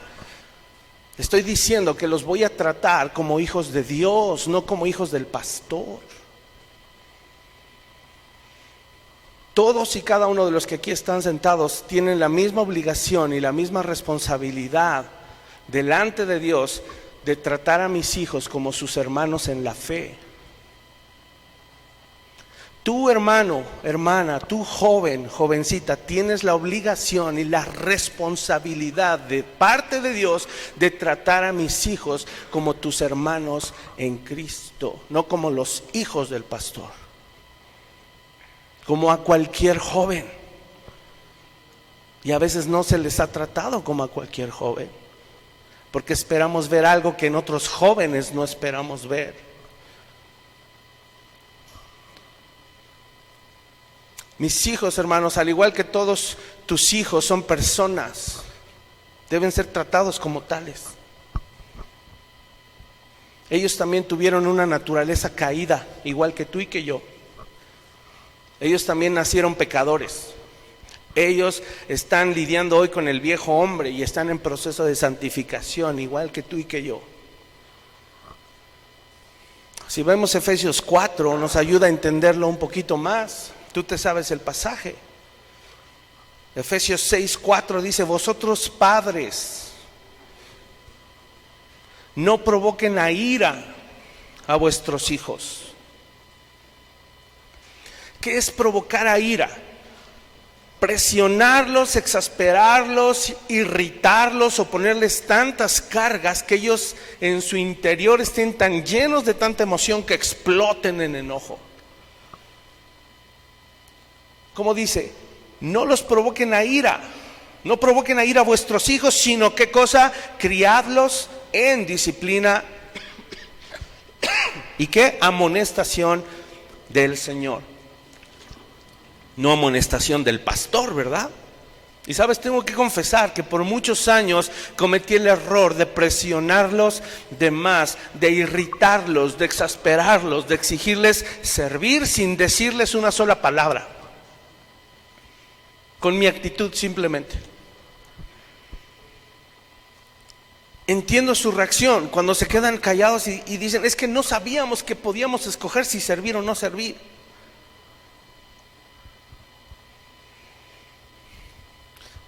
Estoy diciendo que los voy a tratar como hijos de Dios, no como hijos del pastor. Todos y cada uno de los que aquí están sentados tienen la misma obligación y la misma responsabilidad delante de Dios de tratar a mis hijos como sus hermanos en la fe. Tú, hermano, hermana, tú joven, jovencita, tienes la obligación y la responsabilidad de parte de Dios de tratar a mis hijos como tus hermanos en Cristo, no como los hijos del pastor, como a cualquier joven. Y a veces no se les ha tratado como a cualquier joven, porque esperamos ver algo que en otros jóvenes no esperamos ver. Mis hijos, hermanos, al igual que todos tus hijos, son personas. Deben ser tratados como tales. Ellos también tuvieron una naturaleza caída, igual que tú y que yo. Ellos también nacieron pecadores. Ellos están lidiando hoy con el viejo hombre y están en proceso de santificación, igual que tú y que yo. Si vemos Efesios 4, nos ayuda a entenderlo un poquito más. Tú te sabes el pasaje. Efesios 6:4 dice: vosotros padres, no provoquen a ira a vuestros hijos. ¿Qué es provocar a ira? Presionarlos, exasperarlos, irritarlos o ponerles tantas cargas que ellos en su interior estén tan llenos de tanta emoción que exploten en enojo. Como dice, no los provoquen a ira, no provoquen a ira a vuestros hijos, sino ¿qué cosa? Criadlos en disciplina y ¿qué? Amonestación del Señor. No amonestación del pastor, ¿verdad? Y sabes, tengo que confesar que por muchos años cometí el error de presionarlos de más, de irritarlos, de exasperarlos, de exigirles servir sin decirles una sola palabra, con mi actitud simplemente. Entiendo su reacción cuando se quedan callados y dicen: es que no sabíamos que podíamos escoger si servir o no servir.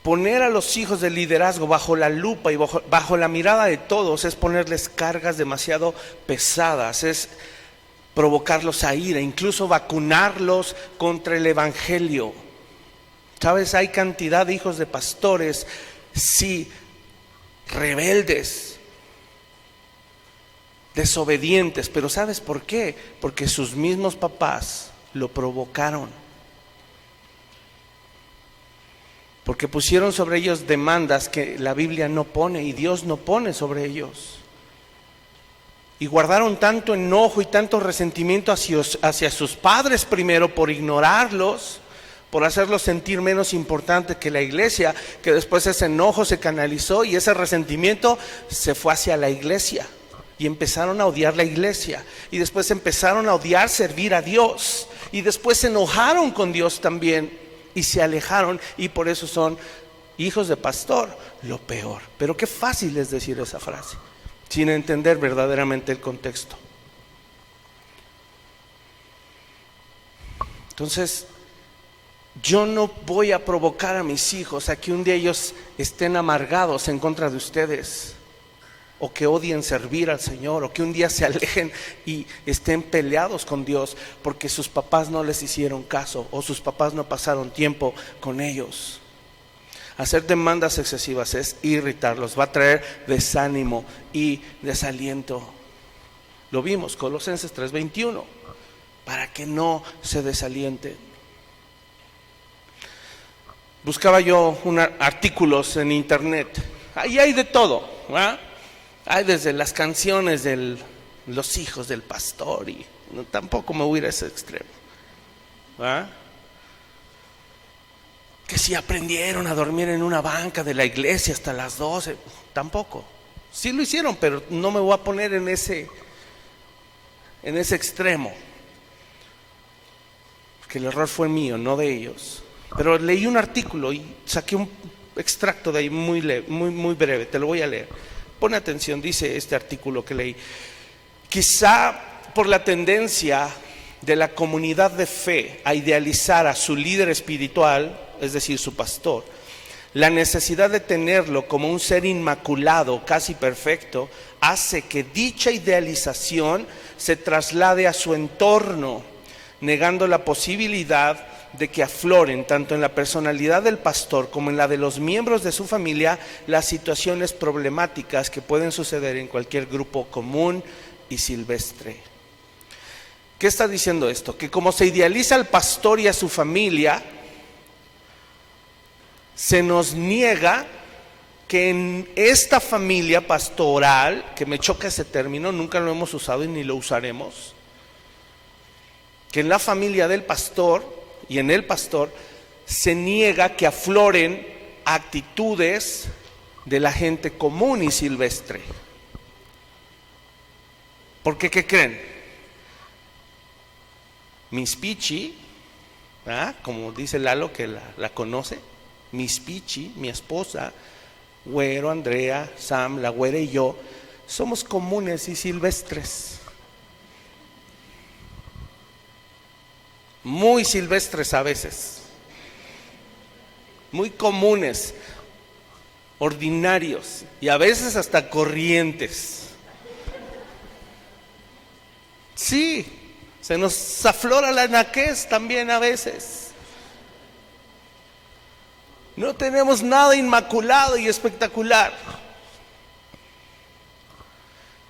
Poner a los hijos del liderazgo bajo la lupa y bajo la mirada de todos es ponerles cargas demasiado pesadas, es provocarlos a ira, incluso vacunarlos contra el evangelio. ¿Sabes? Hay cantidad de hijos de pastores, sí, rebeldes, desobedientes, pero ¿sabes por qué? Porque sus mismos papás lo provocaron. Porque pusieron sobre ellos demandas que la Biblia no pone y Dios no pone sobre ellos. Y guardaron tanto enojo y tanto resentimiento hacia sus padres primero por ignorarlos, por hacerlos sentir menos importantes que la iglesia, que después ese enojo se canalizó y ese resentimiento se fue hacia la iglesia. Y empezaron a odiar la iglesia. Y después empezaron a odiar servir a Dios. Y después se enojaron con Dios también. Y se alejaron y por eso son hijos de pastor, lo peor. Pero qué fácil es decir esa frase, sin entender verdaderamente el contexto. Entonces, yo no voy a provocar a mis hijos a que un día ellos estén amargados en contra de ustedes, o que odien servir al Señor, o que un día se alejen y estén peleados con Dios porque sus papás no les hicieron caso o sus papás no pasaron tiempo con ellos. Hacer demandas excesivas es irritarlos, va a traer desánimo y desaliento. Lo vimos, Colosenses 3:21, para que no se desalienten. Buscaba yo artículos en internet, ahí hay de todo, ¿verdad? Hay desde las canciones de los hijos del pastor y tampoco me voy a ir a ese extremo. ¿Ah? Que si aprendieron a dormir en una banca de la iglesia hasta las 12, tampoco. Sí lo hicieron, pero no me voy a poner en ese extremo. Porque el error fue mío, no de ellos. Pero leí un artículo y saqué un extracto de ahí muy breve, te lo voy a leer. Pone atención, dice este artículo que leí: quizá por la tendencia de la comunidad de fe a idealizar a su líder espiritual, es decir, su pastor, la necesidad de tenerlo como un ser inmaculado, casi perfecto, hace que dicha idealización se traslade a su entorno, negando la posibilidad de que afloren tanto en la personalidad del pastor como en la de los miembros de su familia las situaciones problemáticas que pueden suceder en cualquier grupo común y silvestre. ¿Qué está diciendo esto? Que como se idealiza al pastor y a su familia, se nos niega que en esta familia pastoral, que me choca ese término, nunca lo hemos usado y ni lo usaremos, que en la familia del pastor y en el pastor se niega que afloren actitudes de la gente común y silvestre. Porque, ¿qué creen? Miss Pichi, como dice Lalo que la conoce, Miss Pichi, mi esposa, Güero, Andrea, Sam, la Güera y yo, somos comunes y silvestres. Muy silvestres a veces. Muy comunes, ordinarios y a veces hasta corrientes. Sí, se nos aflora la naquez también a veces. No tenemos nada inmaculado y espectacular.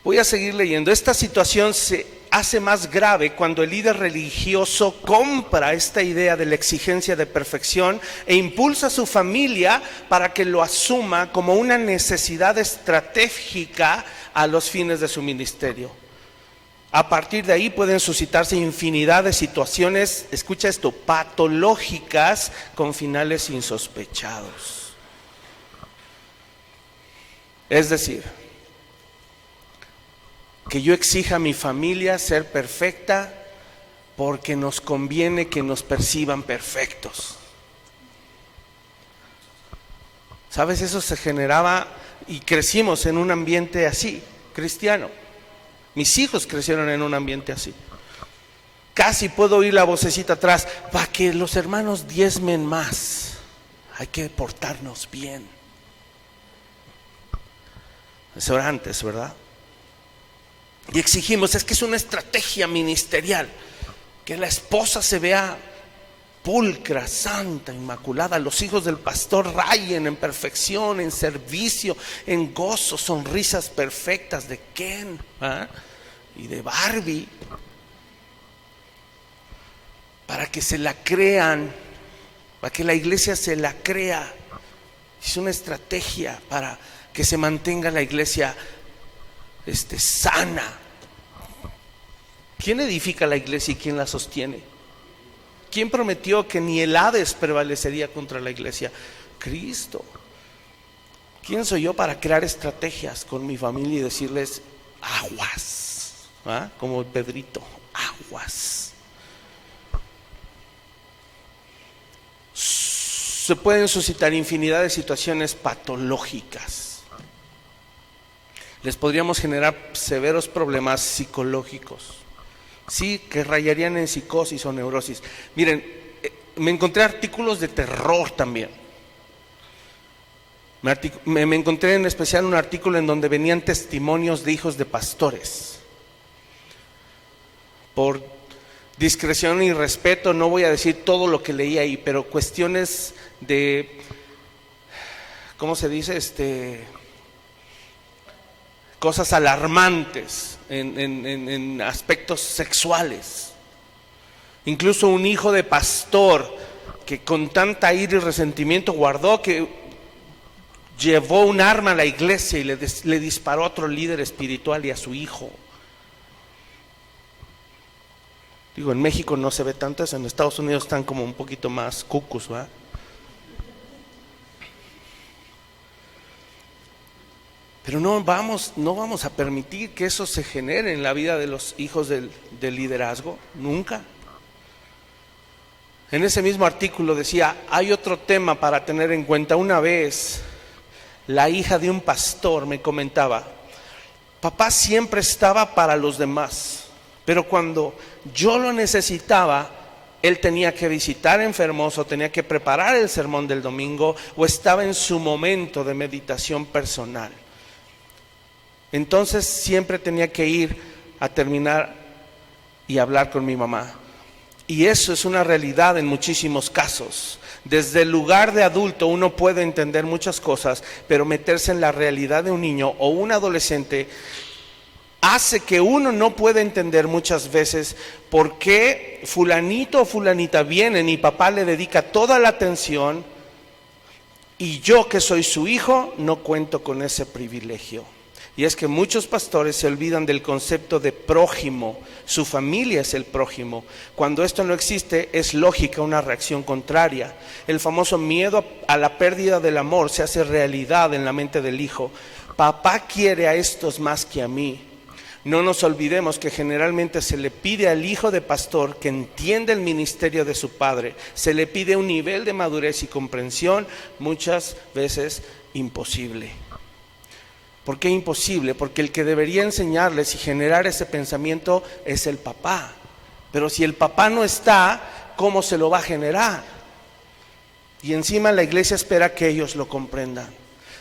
Voy a seguir leyendo. Esta situación se hace más grave cuando el líder religioso compra esta idea de la exigencia de perfección e impulsa a su familia para que lo asuma como una necesidad estratégica a los fines de su ministerio. A partir de ahí pueden suscitarse infinidad de situaciones, escucha esto, patológicas con finales insospechados. Es decir, que yo exija a mi familia ser perfecta porque nos conviene que nos perciban perfectos. ¿Sabes? Eso se generaba y crecimos en un ambiente así, cristiano. Mis hijos crecieron en un ambiente así. Casi puedo oír la vocecita atrás, para que los hermanos diezmen más, hay que portarnos bien. Eso era antes, ¿verdad? Y exigimos, es que es una estrategia ministerial, que la esposa se vea pulcra, santa, inmaculada, los hijos del pastor rayen en perfección, en servicio, en gozo, sonrisas perfectas de Ken y de Barbie, para que se la crean, para que la iglesia se la crea. Es una estrategia para que se mantenga la iglesia sana. ¿Quién edifica la iglesia y quién la sostiene? ¿Quién prometió que ni el Hades prevalecería contra la iglesia? Cristo. ¿Quién soy yo para crear estrategias con mi familia y decirles aguas? Como el Pedrito, aguas. Se pueden suscitar infinidad de situaciones patológicas. Les podríamos generar severos problemas psicológicos. Sí, que rayarían en psicosis o neurosis. Miren, me encontré artículos de terror también. Me encontré en especial un artículo en donde venían testimonios de hijos de pastores. Por discreción y respeto no voy a decir todo lo que leí ahí, pero cuestiones de, ¿cómo se dice? Cosas alarmantes en aspectos sexuales. Incluso un hijo de pastor que con tanta ira y resentimiento guardó que llevó un arma a la iglesia y le disparó a otro líder espiritual y a su hijo. Digo, en México no se ve tantas, en Estados Unidos están como un poquito más cucus, ¿verdad? Pero no vamos a permitir que eso se genere en la vida de los hijos del liderazgo, nunca. En ese mismo artículo decía, hay otro tema para tener en cuenta. Una vez, la hija de un pastor me comentaba, papá siempre estaba para los demás, pero cuando yo lo necesitaba, él tenía que visitar enfermos o tenía que preparar el sermón del domingo o estaba en su momento de meditación personal. Entonces siempre tenía que ir a terminar y hablar con mi mamá. Y eso es una realidad en muchísimos casos. Desde el lugar de adulto uno puede entender muchas cosas, pero meterse en la realidad de un niño o un adolescente hace que uno no pueda entender muchas veces por qué fulanito o fulanita vienen y papá le dedica toda la atención y yo que soy su hijo no cuento con ese privilegio. Y es que muchos pastores se olvidan del concepto de prójimo. Su familia es el prójimo. Cuando esto no existe, es lógica una reacción contraria. El famoso miedo a la pérdida del amor se hace realidad en la mente del hijo. Papá quiere a estos más que a mí. No nos olvidemos que generalmente se le pide al hijo de pastor que entienda el ministerio de su padre. Se le pide un nivel de madurez y comprensión muchas veces imposible. ¿Por qué imposible? Porque el que debería enseñarles y generar ese pensamiento es el papá. Pero si el papá no está, ¿cómo se lo va a generar? Y encima la iglesia espera que ellos lo comprendan.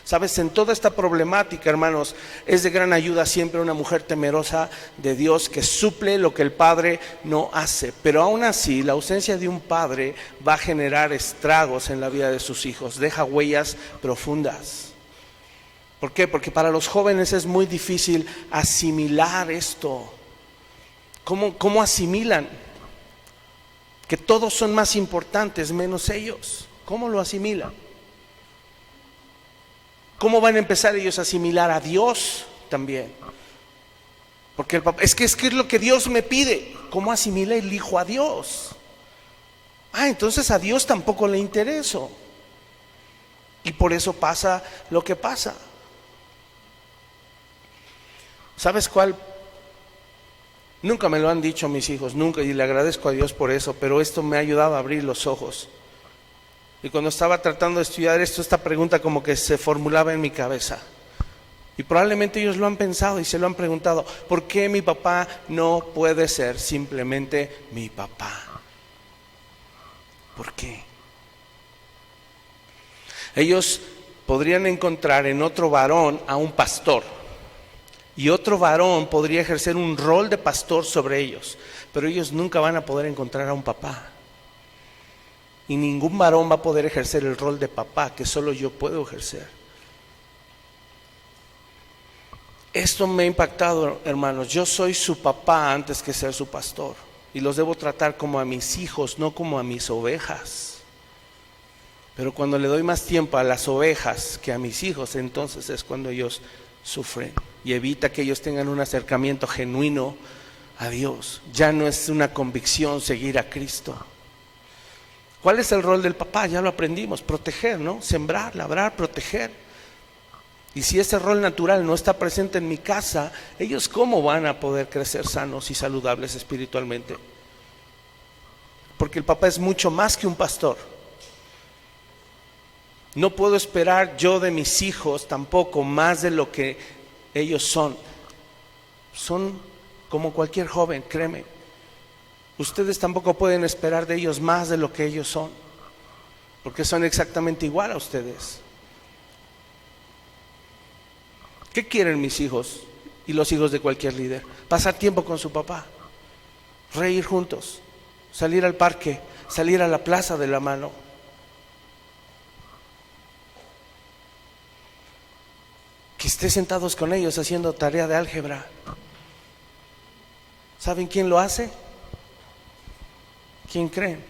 Sabes, en toda esta problemática, hermanos, es de gran ayuda siempre una mujer temerosa de Dios que suple lo que el padre no hace. Pero aún así, la ausencia de un padre va a generar estragos en la vida de sus hijos, deja huellas profundas. ¿Por qué? Porque para los jóvenes es muy difícil asimilar esto. ¿Cómo asimilan? Que todos son más importantes menos ellos. ¿Cómo lo asimilan? ¿Cómo van a empezar ellos a asimilar a Dios también? Porque el papá, es que es lo que Dios me pide. ¿Cómo asimila el hijo a Dios? Entonces a Dios tampoco le interesó. Y por eso pasa lo que pasa. ¿Sabes cuál? Nunca me lo han dicho mis hijos, nunca, y le agradezco a Dios por eso, pero esto me ha ayudado a abrir los ojos. Y cuando estaba tratando de estudiar esto, esta pregunta como que se formulaba en mi cabeza. Y probablemente ellos lo han pensado y se lo han preguntado: ¿por qué mi papá no puede ser simplemente mi papá? ¿Por qué? Ellos podrían encontrar en otro varón a un pastor. Y otro varón podría ejercer un rol de pastor sobre ellos, pero ellos nunca van a poder encontrar a un papá. Y ningún varón va a poder ejercer el rol de papá que solo yo puedo ejercer. Esto me ha impactado, hermanos. Yo soy su papá antes que ser su pastor. Y los debo tratar como a mis hijos, no como a mis ovejas. Pero cuando le doy más tiempo a las ovejas que a mis hijos, entonces es cuando ellos sufren. Y evita que ellos tengan un acercamiento genuino a Dios. Ya no es una convicción seguir a Cristo. ¿Cuál es el rol del papá? Ya lo aprendimos: proteger, ¿no? Sembrar, labrar, proteger. Y si ese rol natural no está presente en mi casa, ellos ¿cómo van a poder crecer sanos y saludables espiritualmente? Porque el papá es mucho más que un pastor. No puedo esperar yo de mis hijos tampoco más de lo que ellos son. Son como cualquier joven, créeme. Ustedes tampoco pueden esperar de ellos más de lo que ellos son, porque son exactamente igual a ustedes. ¿Qué quieren mis hijos y los hijos de cualquier líder? Pasar tiempo con su papá, reír juntos, salir al parque, salir a la plaza de la mano. Que esté sentados con ellos haciendo tarea de álgebra. ¿Saben quién lo hace? ¿Quién creen?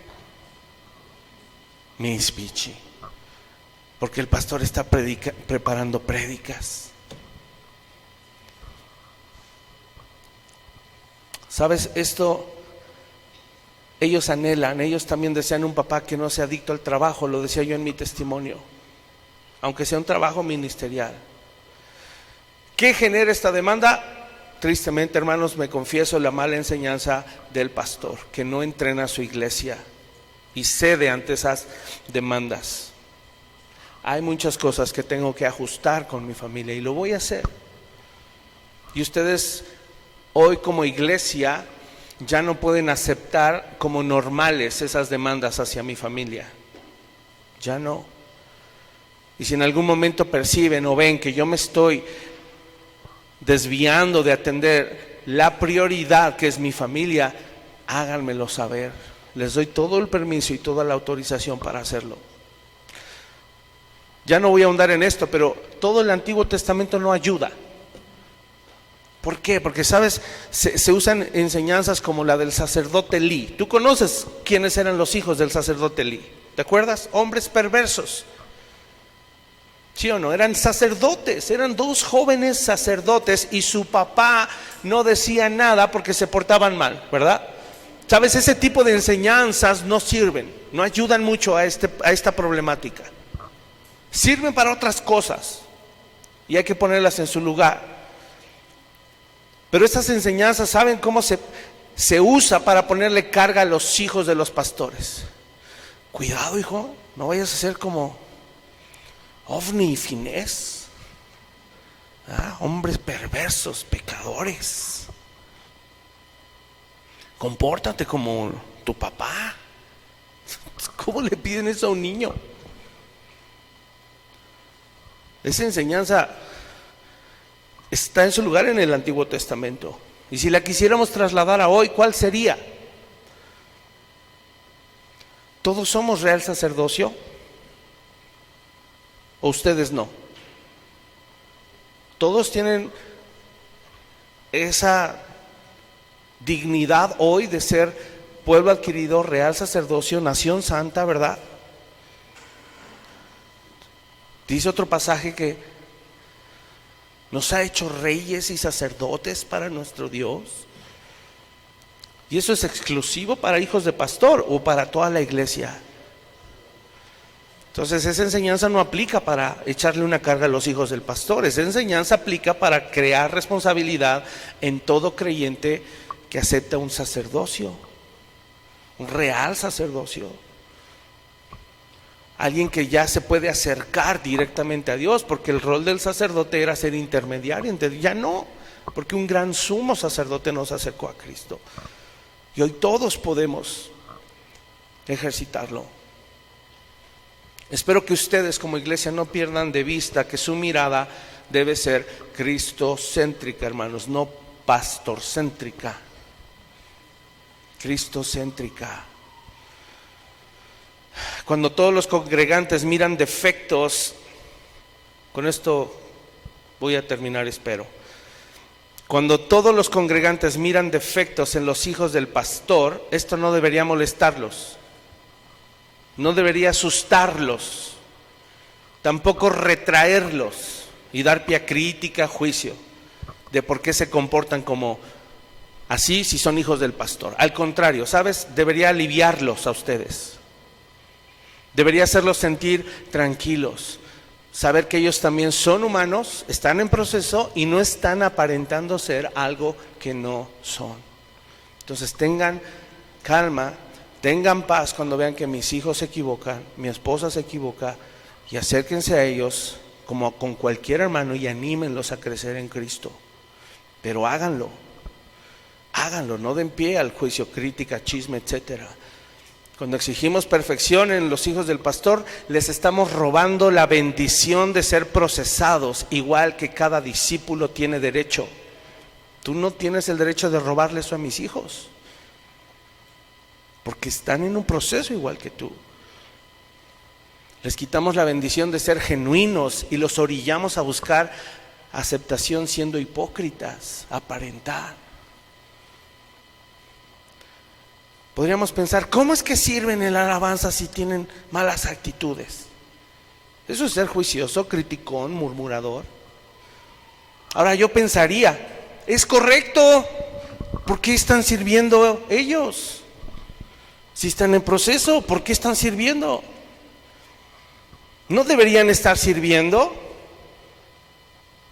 Miss Pichi. Porque el pastor está preparando prédicas. ¿Sabes? Esto ellos anhelan, ellos también desean un papá que no sea adicto al trabajo, lo decía yo en mi testimonio, aunque sea un trabajo ministerial. ¿Qué genera esta demanda? Tristemente, hermanos, me confieso, la mala enseñanza del pastor, que no entrena a su iglesia y cede ante esas demandas. Hay muchas cosas que tengo que ajustar con mi familia y lo voy a hacer. Y ustedes hoy como iglesia ya no pueden aceptar como normales esas demandas hacia mi familia. Ya no. Y si en algún momento perciben o ven que yo me estoy desviando de atender la prioridad que es mi familia, háganmelo saber. Les doy todo el permiso y toda la autorización para hacerlo. Ya no voy a ahondar en esto, pero todo el Antiguo Testamento no ayuda. ¿Por qué? Porque, ¿sabes? Se usan enseñanzas como la del sacerdote Elí. ¿Tú conoces quiénes eran los hijos del sacerdote Elí? ¿Te acuerdas? Hombres perversos. ¿Sí o no? Eran sacerdotes, eran dos jóvenes sacerdotes y su papá no decía nada porque se portaban mal, ¿verdad? Sabes, ese tipo de enseñanzas no sirven, no ayudan mucho a esta problemática. Sirven para otras cosas y hay que ponerlas en su lugar. Pero estas enseñanzas, ¿saben cómo se usa para ponerle carga a los hijos de los pastores? Cuidado, hijo, no vayas a ser como Ofni y Finés, hombres perversos, pecadores. Compórtate como tu papá. ¿Cómo le piden eso a un niño? Esa enseñanza está en su lugar en el Antiguo Testamento. Y si la quisiéramos trasladar a hoy, ¿cuál sería? ¿Todos somos real sacerdocio? ¿O ustedes no? Todos tienen esa dignidad hoy de ser pueblo adquirido, real sacerdocio, nación santa, ¿verdad? Dice otro pasaje que nos ha hecho reyes y sacerdotes para nuestro Dios. ¿Y eso es exclusivo para hijos de pastor o para toda la iglesia? Entonces esa enseñanza no aplica para echarle una carga a los hijos del pastor. Esa enseñanza aplica para crear responsabilidad en todo creyente que acepta un sacerdocio, un real sacerdocio. Alguien que ya se puede acercar directamente a Dios, porque el rol del sacerdote era ser intermediario. Entonces ya no, porque un gran sumo sacerdote nos acercó a Cristo. Y hoy todos podemos ejercitarlo. Espero que ustedes como iglesia no pierdan de vista que su mirada debe ser cristocéntrica, hermanos, no pastorcéntrica. Cristocéntrica. Cuando todos los congregantes miran defectos, con esto voy a terminar, espero. Cuando todos los congregantes miran defectos en los hijos del pastor, esto no debería molestarlos. No debería asustarlos, tampoco retraerlos y dar pie a crítica, juicio de por qué se comportan como así si son hijos del pastor. Al contrario, ¿sabes? Debería aliviarlos a ustedes. Debería hacerlos sentir tranquilos, saber que ellos también son humanos, están en proceso y no están aparentando ser algo que no son. Entonces tengan calma. Tengan paz cuando vean que mis hijos se equivocan, mi esposa se equivoca, y acérquense a ellos como con cualquier hermano y anímenlos a crecer en Cristo. Pero háganlo, no den pie al juicio, crítica, chisme, etcétera. Cuando exigimos perfección en los hijos del pastor, les estamos robando la bendición de ser procesados, igual que cada discípulo tiene derecho. Tú no tienes el derecho de robarle eso a mis hijos, porque están en un proceso igual que tú. Les quitamos la bendición de ser genuinos y los orillamos a buscar aceptación siendo hipócritas, aparentar. Podríamos pensar, ¿cómo es que sirven en la alabanza si tienen malas actitudes? Eso es ser juicioso, criticón, murmurador. Ahora yo pensaría, es correcto, ¿por qué están sirviendo ellos? Si están en proceso, ¿por qué están sirviendo? ¿No deberían estar sirviendo?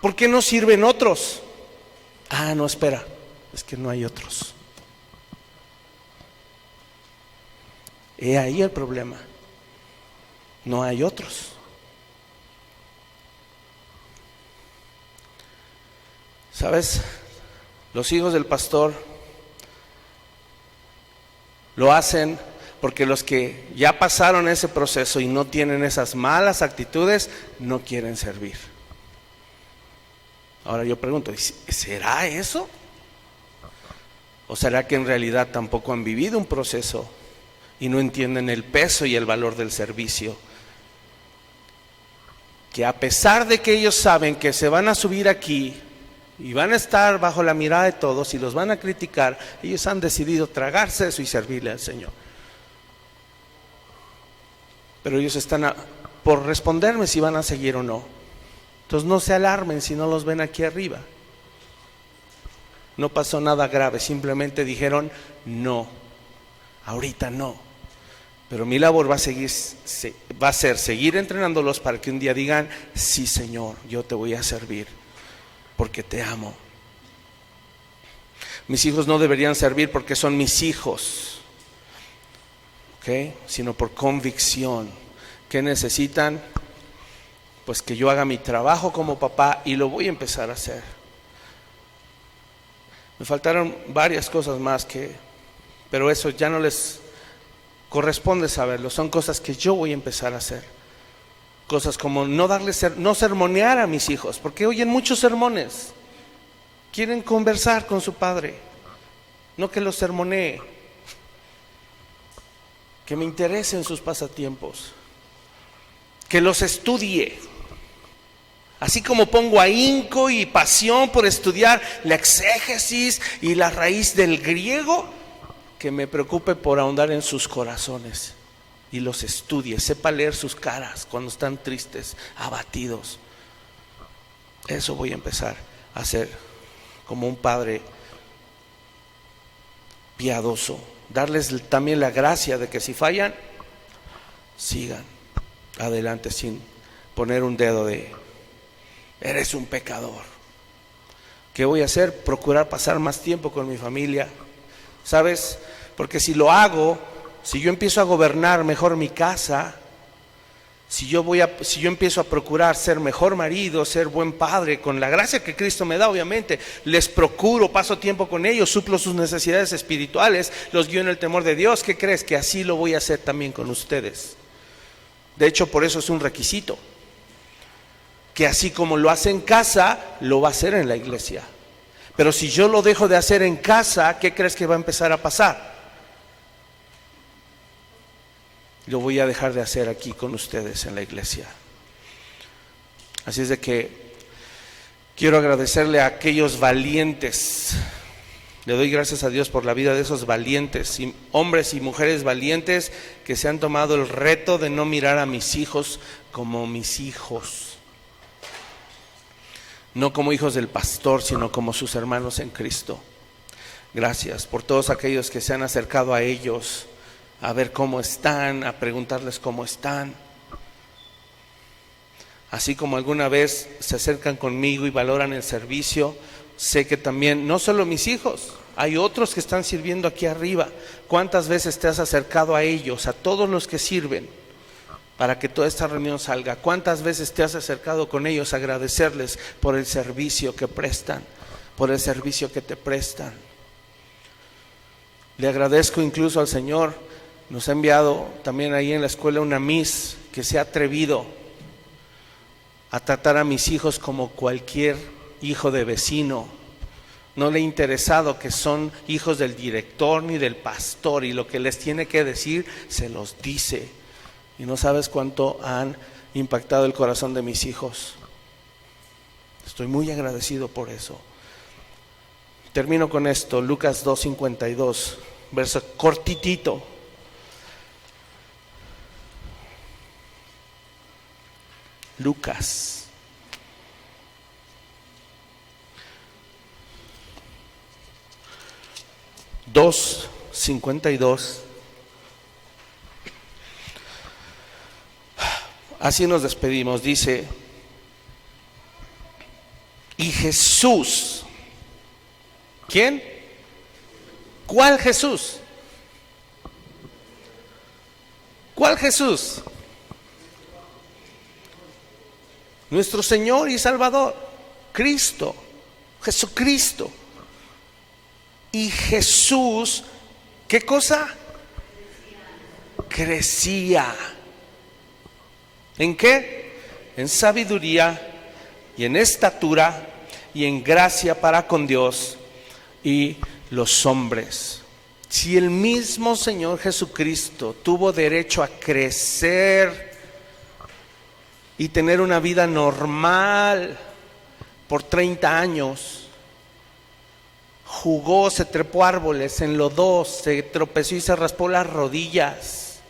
¿Por qué no sirven otros? No, espera, es que no hay otros. He ahí el problema. No hay otros. ¿Sabes? Los hijos del pastor lo hacen porque los que ya pasaron ese proceso y no tienen esas malas actitudes, no quieren servir. Ahora yo pregunto, ¿será eso? ¿O será que en realidad tampoco han vivido un proceso y no entienden el peso y el valor del servicio? Que a pesar de que ellos saben que se van a subir aquí y van a estar bajo la mirada de todos y los van a criticar, ellos han decidido tragarse eso y servirle al Señor. Pero ellos están por responderme si van a seguir o no. Entonces no se alarmen si no los ven aquí arriba. No pasó nada grave, simplemente dijeron no, ahorita no. Pero mi labor va a ser seguir entrenándolos para que un día digan, sí Señor, yo te voy a servir, porque te amo. Mis hijos no deberían servir porque son mis hijos, ¿ok? Sino por convicción. ¿Qué necesitan? Pues que yo haga mi trabajo como papá, y lo voy a empezar a hacer. Me faltaron varias cosas más pero eso ya no les corresponde saberlo. Son cosas que yo voy a empezar a hacer. Cosas como no sermonear a mis hijos, porque oyen muchos sermones. Quieren conversar con su padre, no que los sermonee. Que me interese en sus pasatiempos, que los estudie. Así como pongo ahínco y pasión por estudiar la exégesis y la raíz del griego, que me preocupe por ahondar en sus corazones y los estudie, sepa leer sus caras cuando están tristes, abatidos. Eso voy a empezar a hacer como un padre piadoso. Darles también la gracia de que si fallan, sigan adelante sin poner un dedo de eres un pecador. ¿Qué voy a hacer? Procurar pasar más tiempo con mi familia. ¿Sabes? Porque si lo hago, si yo empiezo a gobernar mejor mi casa, si yo empiezo a procurar ser mejor marido, ser buen padre, con la gracia que Cristo me da, obviamente, les procuro, paso tiempo con ellos, suplo sus necesidades espirituales, los guío en el temor de Dios. ¿Qué crees? Que así lo voy a hacer también con ustedes. De hecho, por eso es un requisito. Que así como lo hace en casa, lo va a hacer en la iglesia. Pero si yo lo dejo de hacer en casa, ¿qué crees que va a empezar a pasar? Lo voy a dejar de hacer aquí con ustedes en la iglesia. Así es de que quiero agradecerle a aquellos valientes. Le doy gracias a Dios por la vida de esos valientes, hombres y mujeres valientes que se han tomado el reto de no mirar a mis hijos como mis hijos. No como hijos del pastor, sino como sus hermanos en Cristo. Gracias por todos aquellos que se han acercado a ellos, a ver cómo están, a preguntarles cómo están. Así como alguna vez se acercan conmigo y valoran el servicio, sé que también, no solo mis hijos, hay otros que están sirviendo aquí arriba. ¿Cuántas veces te has acercado a ellos, a todos los que sirven, para que toda esta reunión salga? ¿Cuántas veces te has acercado con ellos a agradecerles por el servicio que prestan, por el servicio que te prestan? Le agradezco incluso al Señor, nos ha enviado también ahí en la escuela una Miss que se ha atrevido a tratar a mis hijos como cualquier hijo de vecino. No le ha interesado que son hijos del director ni del pastor, y lo que les tiene que decir se los dice. Y no sabes cuánto han impactado el corazón de mis hijos. Estoy muy agradecido por eso. Termino con esto, Lucas 2:52, verso cortitito. Lucas 2:52. Así nos despedimos, dice: y Jesús, ¿quién? ¿Cuál Jesús? ¿Cuál Jesús? Nuestro Señor y Salvador, Cristo, Jesucristo. Y Jesús, ¿qué cosa? Crecía. ¿En qué? En sabiduría y en estatura y en gracia para con Dios y los hombres. Si el mismo Señor Jesucristo tuvo derecho a crecer y tener una vida normal por 30 años, jugó, se trepó árboles, se enlodó, se tropezó y se raspó las rodillas,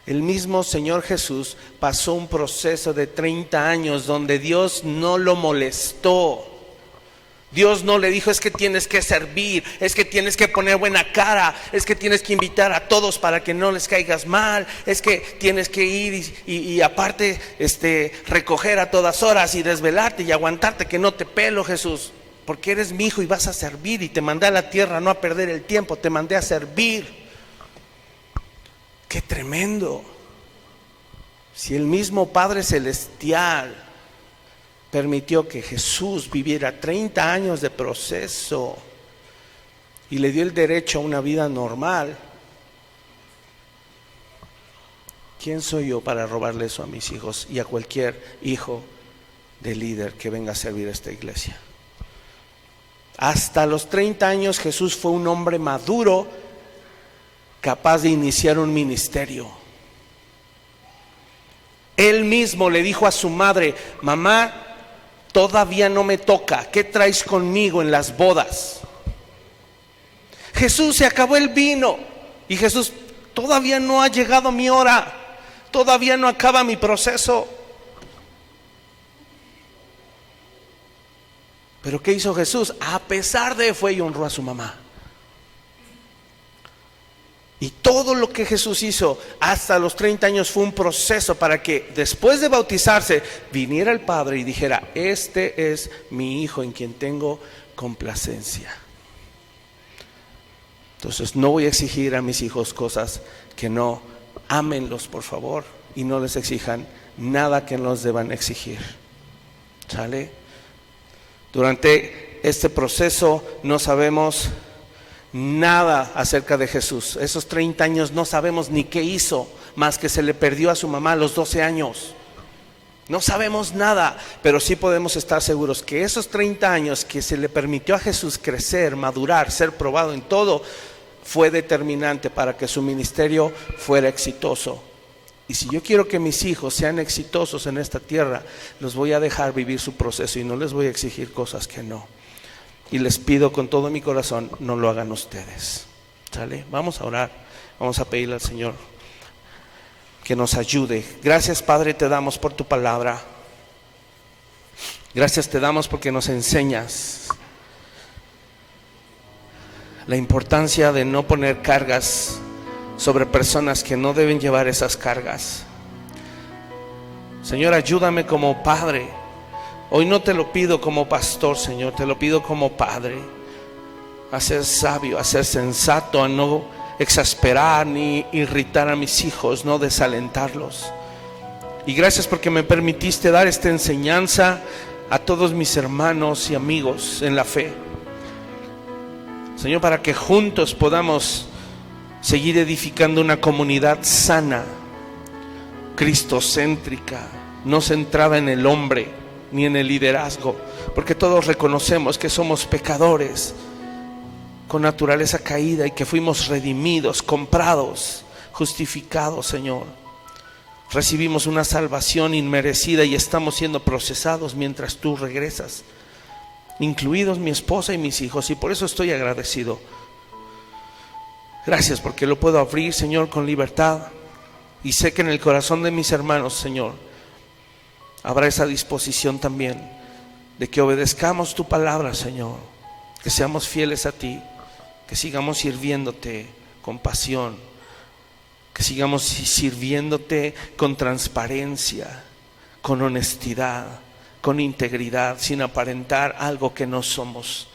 El mismo Señor Jesús pasó un proceso de 30 años donde Dios no lo molestó. Dios no le dijo: es que tienes que servir, es que tienes que poner buena cara, es que tienes que invitar a todos para que no les caigas mal, es que tienes que ir y aparte recoger a todas horas y desvelarte y aguantarte, que no te pelo, Jesús, porque eres mi hijo y vas a servir, y te mandé a la tierra no a perder el tiempo, te mandé a servir. ¡Qué tremendo! Si el mismo Padre Celestial permitió que Jesús viviera 30 años de proceso y le dio el derecho a una vida normal, ¿quién soy yo para robarle eso a mis hijos y a cualquier hijo de líder que venga a servir a esta iglesia? Hasta los 30 años Jesús fue un hombre maduro, capaz de iniciar un ministerio. Él mismo le dijo a su madre: mamá, todavía no me toca, ¿qué traes conmigo en las bodas? Jesús, se acabó el vino. Y Jesús: todavía no ha llegado mi hora, todavía no acaba mi proceso. Pero ¿qué hizo Jesús? A pesar de, fue y honró a su mamá. Y todo lo que Jesús hizo hasta los 30 años fue un proceso para que después de bautizarse viniera el Padre y dijera: este es mi hijo en quien tengo complacencia. Entonces no voy a exigir a mis hijos cosas que no. Ámenlos, por favor, y no les exijan nada que nos deban exigir. ¿Sale? Durante este proceso no sabemos nada acerca de Jesús. Esos 30 años no sabemos ni qué hizo, más que se le perdió a su mamá a los 12 años. No sabemos nada, pero sí podemos estar seguros que esos 30 años que se le permitió a Jesús crecer, madurar, ser probado en todo, fue determinante para que su ministerio fuera exitoso. Y si yo quiero que mis hijos sean exitosos en esta tierra, los voy a dejar vivir su proceso y no les voy a exigir cosas que no. Y les pido con todo mi corazón, no lo hagan ustedes. ¿Sale? Vamos a orar, vamos a pedirle al Señor que nos ayude. Gracias, Padre, te damos por tu palabra. Gracias te damos porque nos enseñas la importancia de no poner cargas sobre personas que no deben llevar esas cargas. Señor, ayúdame como padre. Hoy no te lo pido como pastor, Señor, te lo pido como padre, a ser sabio, a ser sensato, a no exasperar ni irritar a mis hijos, no desalentarlos. Y gracias porque me permitiste dar esta enseñanza a todos mis hermanos y amigos en la fe, Señor, para que juntos podamos seguir edificando una comunidad sana, cristocéntrica, no centrada en el hombre ni en el liderazgo, porque todos reconocemos que somos pecadores con naturaleza caída y que fuimos redimidos, comprados, justificados, Señor. Recibimos una salvación inmerecida y estamos siendo procesados mientras tú regresas, incluidos mi esposa y mis hijos, y por eso estoy agradecido. Gracias porque lo puedo abrir, Señor, con libertad, y sé que en el corazón de mis hermanos, Señor, habrá esa disposición también de que obedezcamos tu palabra, Señor, que seamos fieles a ti, que sigamos sirviéndote con pasión, que sigamos sirviéndote con transparencia, con honestidad, con integridad, sin aparentar algo que no somos.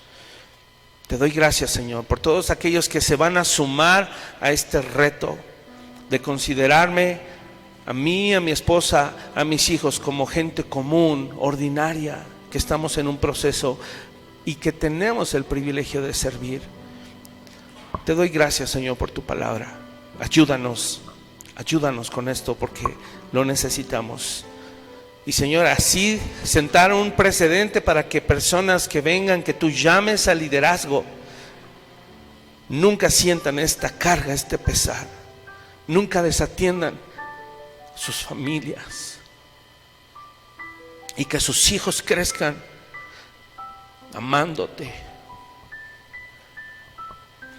Te doy gracias, Señor, por todos aquellos que se van a sumar a este reto de considerarme a mí, a mi esposa, a mis hijos como gente común, ordinaria, que estamos en un proceso y que tenemos el privilegio de servir. Te doy gracias, Señor, por tu palabra. Ayúdanos con esto porque lo necesitamos. Y, Señor, así sentar un precedente para que personas que vengan, que tú llames al liderazgo, nunca sientan esta carga, este pesar, nunca desatiendan sus familias, y que sus hijos crezcan amándote,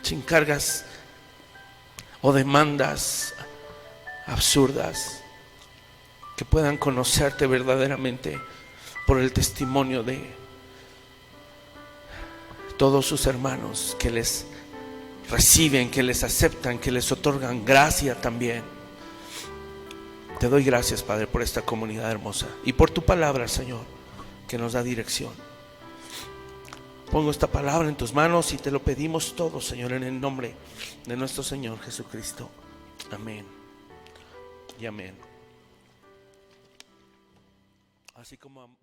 sin cargas o demandas absurdas, que puedan conocerte verdaderamente por el testimonio de todos sus hermanos que les reciben, que les aceptan, que les otorgan gracia también. Te doy gracias, Padre, por esta comunidad hermosa y por tu palabra, Señor, que nos da dirección. Pongo esta palabra en tus manos y te lo pedimos todo, Señor, en el nombre de nuestro Señor Jesucristo. Amén y amén. Así como